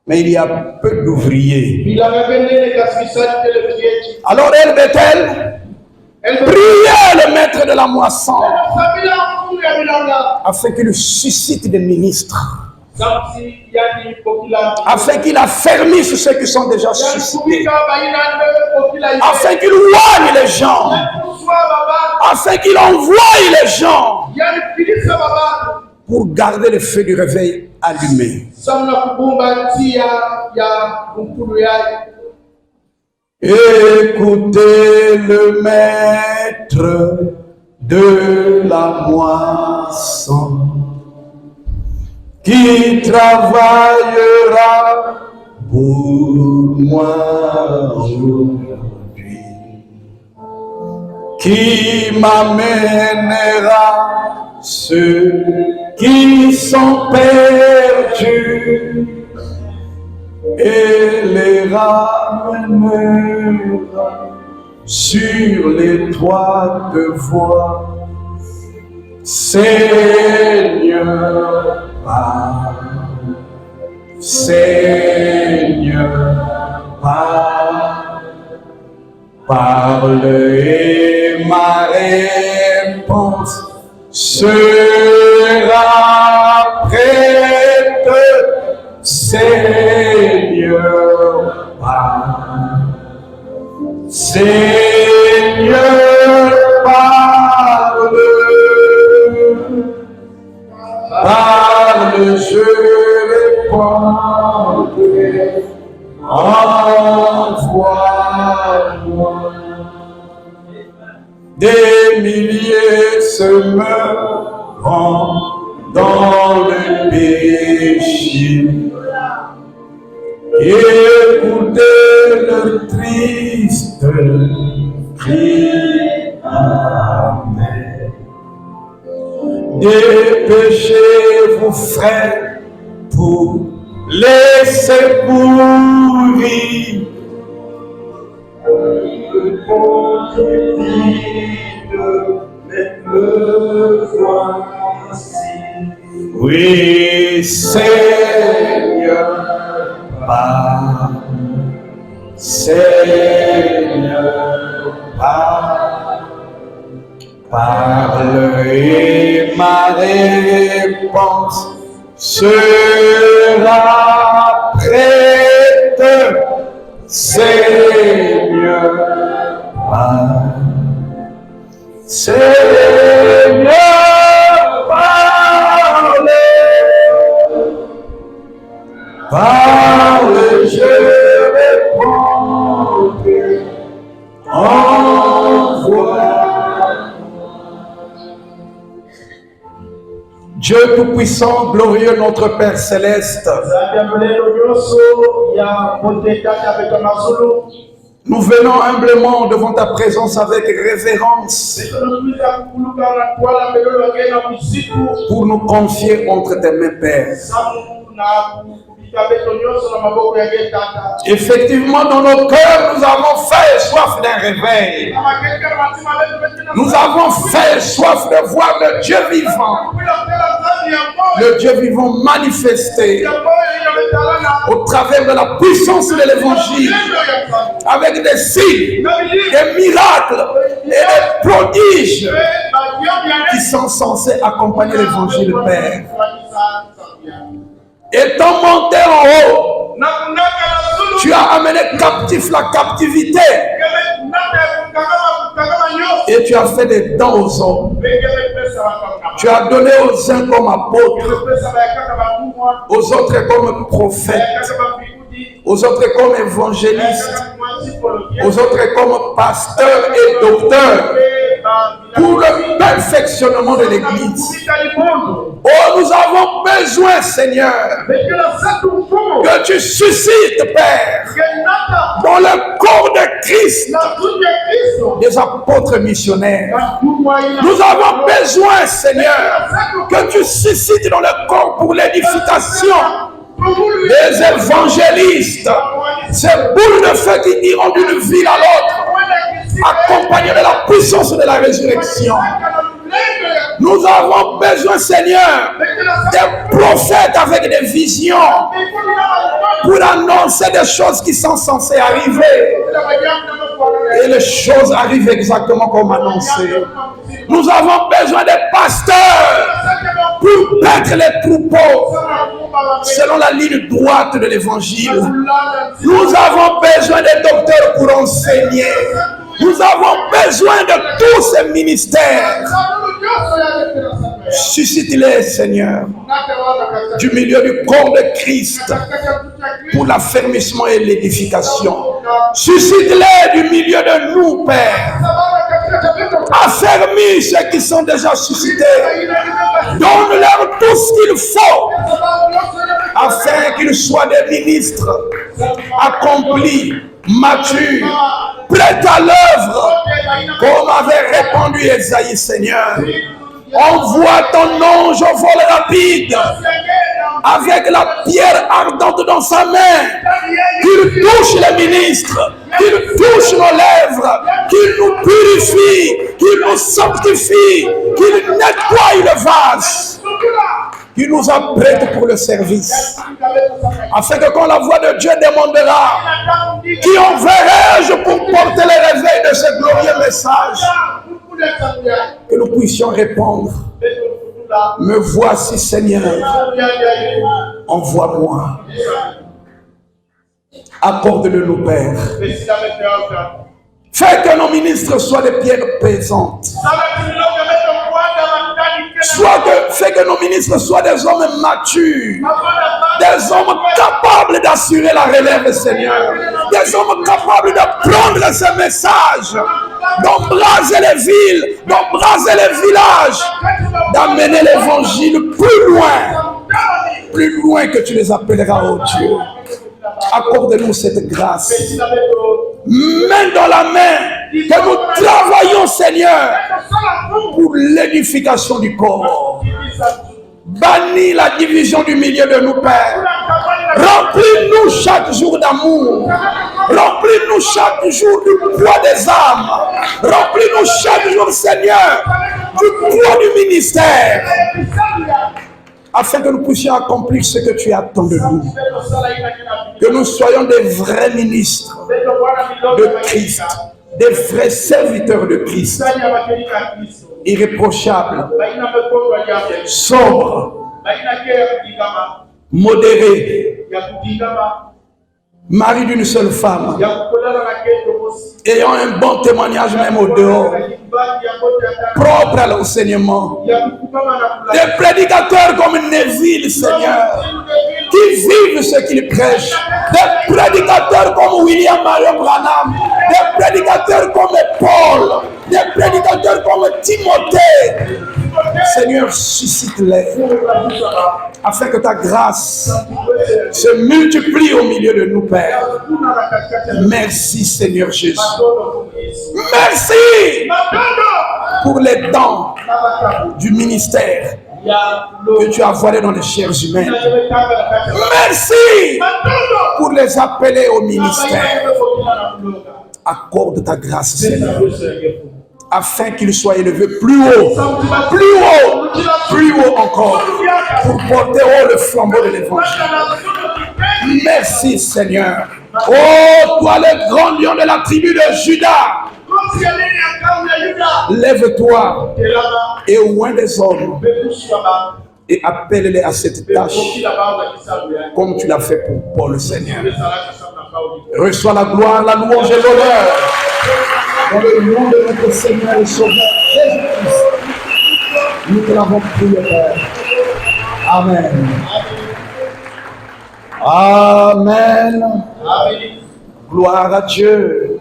mais il y a peu d'ouvriers. Alors elle, Bethel, priait le maître de la moisson afin qu'il suscite des ministres, afin qu'il affermisse ceux qui sont déjà suscités, afin qu'il oigne les gens, afin qu'il envoie les gens pour garder le feu du réveil allumé. Écoutez le maître de la moisson qui travaillera pour moi aujourd'hui, qui m'amènera ceux qui sont perdus et les ramènera sur l'étroite voie. Seigneur, parle, Seigneur, parle et ma réponse sera prête. Seigneur, parle, Seigneur, parle, parle, je répondrai, envoie-moi. Des milliers se meurent dans le péché. Écoutez le triste cri amer. Dépêchez-vous, frères, pour laisser mourir. Oui, Seigneur, parle, Seigneur, parle et ma réponse sera prête. Seigneur, parle, Seigneur, parle, je répondrai, envoie. Dieu Tout-Puissant, glorieux notre Père Céleste, nous venons humblement devant ta présence avec révérence pour nous confier entre tes mains, Père. Effectivement, dans nos cœurs, nous avons faim soif d'un réveil. Nous avons faim soif de voir le Dieu vivant. Le Dieu vivant manifesté au travers de la puissance de l'évangile, avec des signes, des miracles et des prodiges qui sont censés accompagner l'évangile, Père. Étant monté en haut, tu as amené captif la captivité et tu as fait des dons aux hommes. Tu as donné aux uns comme apôtres, aux autres comme prophètes, aux autres comme évangélistes, aux autres comme pasteurs et docteurs, pour le perfectionnement de l'Église. Oh, nous avons besoin, Seigneur, que tu suscites, Père, dans le corps de Christ, des apôtres missionnaires. Nous avons besoin, Seigneur, que tu suscites dans le corps pour l'édification des évangélistes, ces boules de feu qui iront d'une ville à l'autre, accompagnés de la puissance de la résurrection. Nous avons besoin, Seigneur, des prophètes avec des visions pour annoncer des choses qui sont censées arriver. Et les choses arrivent exactement comme annoncé. Nous avons besoin des pasteurs pour paître les troupeaux selon la ligne droite de l'évangile. Nous avons besoin des docteurs pour enseigner. Nous avons besoin de tous ces ministères. Suscite-les, Seigneur, du milieu du corps de Christ pour l'affermissement et l'édification. Suscite-les du milieu de nous, Père. Affermis ceux qui sont déjà suscités. Donne-leur tout ce qu'il faut afin qu'ils soient des ministres accomplis, matures, prêts à l'œuvre, comme avait répondu Esaïe, Seigneur. Envoie ton ange au vol rapide avec la pierre ardente dans sa main, qu'il touche les ministres, qu'il touche nos lèvres, qu'il nous purifie, qu'il nous sanctifie, qu'il nettoie le vase, qu'il nous apprête pour le service, afin que quand la voix de Dieu demandera, qui enverrai-je pour porter le réveil de ce glorieux message, que nous puissions répondre, me voici, Seigneur, envoie-moi. Accorde-le-nous, Père. Fais que nos ministres soient des pierres pesantes. Fais que nos ministres soient des hommes matures, des hommes capables d'assurer la relève, Seigneur, des hommes capables de prendre ce message, d'embraser les villes, d'embraser les villages, d'amener l'évangile plus loin que tu les appelleras, oh Dieu. Accorde-nous cette grâce. Main dans la main, que nous travaillons, Seigneur, pour l'édification du corps. Bannis la division du milieu de nous, Père. Remplis-nous chaque jour d'amour. Remplis-nous chaque jour du poids des âmes. Remplis-nous chaque jour, Seigneur, du poids du ministère, afin que nous puissions accomplir ce que tu attends de nous. Que nous soyons des vrais ministres de Christ, des vrais serviteurs de Christ, irréprochables, sobres, modérés, mari d'une seule femme, ayant un bon témoignage même au dehors, propre à l'enseignement, des prédicateurs comme Neville, Seigneur, qui vivent ce qu'ils prêchent, des prédicateurs comme William Marion Branham, des prédicateurs comme Paul, des prédicateurs comme Timothée. Seigneur, suscite-les afin que ta grâce se multiplie au milieu de nous, Père. Merci, Seigneur Jésus. Merci pour les dons du ministère que tu as voilé dans les chairs humaines. Merci pour les appeler au ministère. Accorde ta grâce, Seigneur, afin qu'il soit élevé plus haut, plus haut encore, pour porter haut le flambeau de l'évangile. Merci, Seigneur. Oh, toi le grand lion de la tribu de Juda, lève-toi et oint des hommes et appelle-les à cette tâche comme tu l'as fait pour Paul, Seigneur. Reçois la gloire, la louange et l'honneur dans le nom de notre Seigneur et Sauveur Jésus-Christ. Nous te l'avons prié, Père. Amen. Amen. Gloire à Dieu.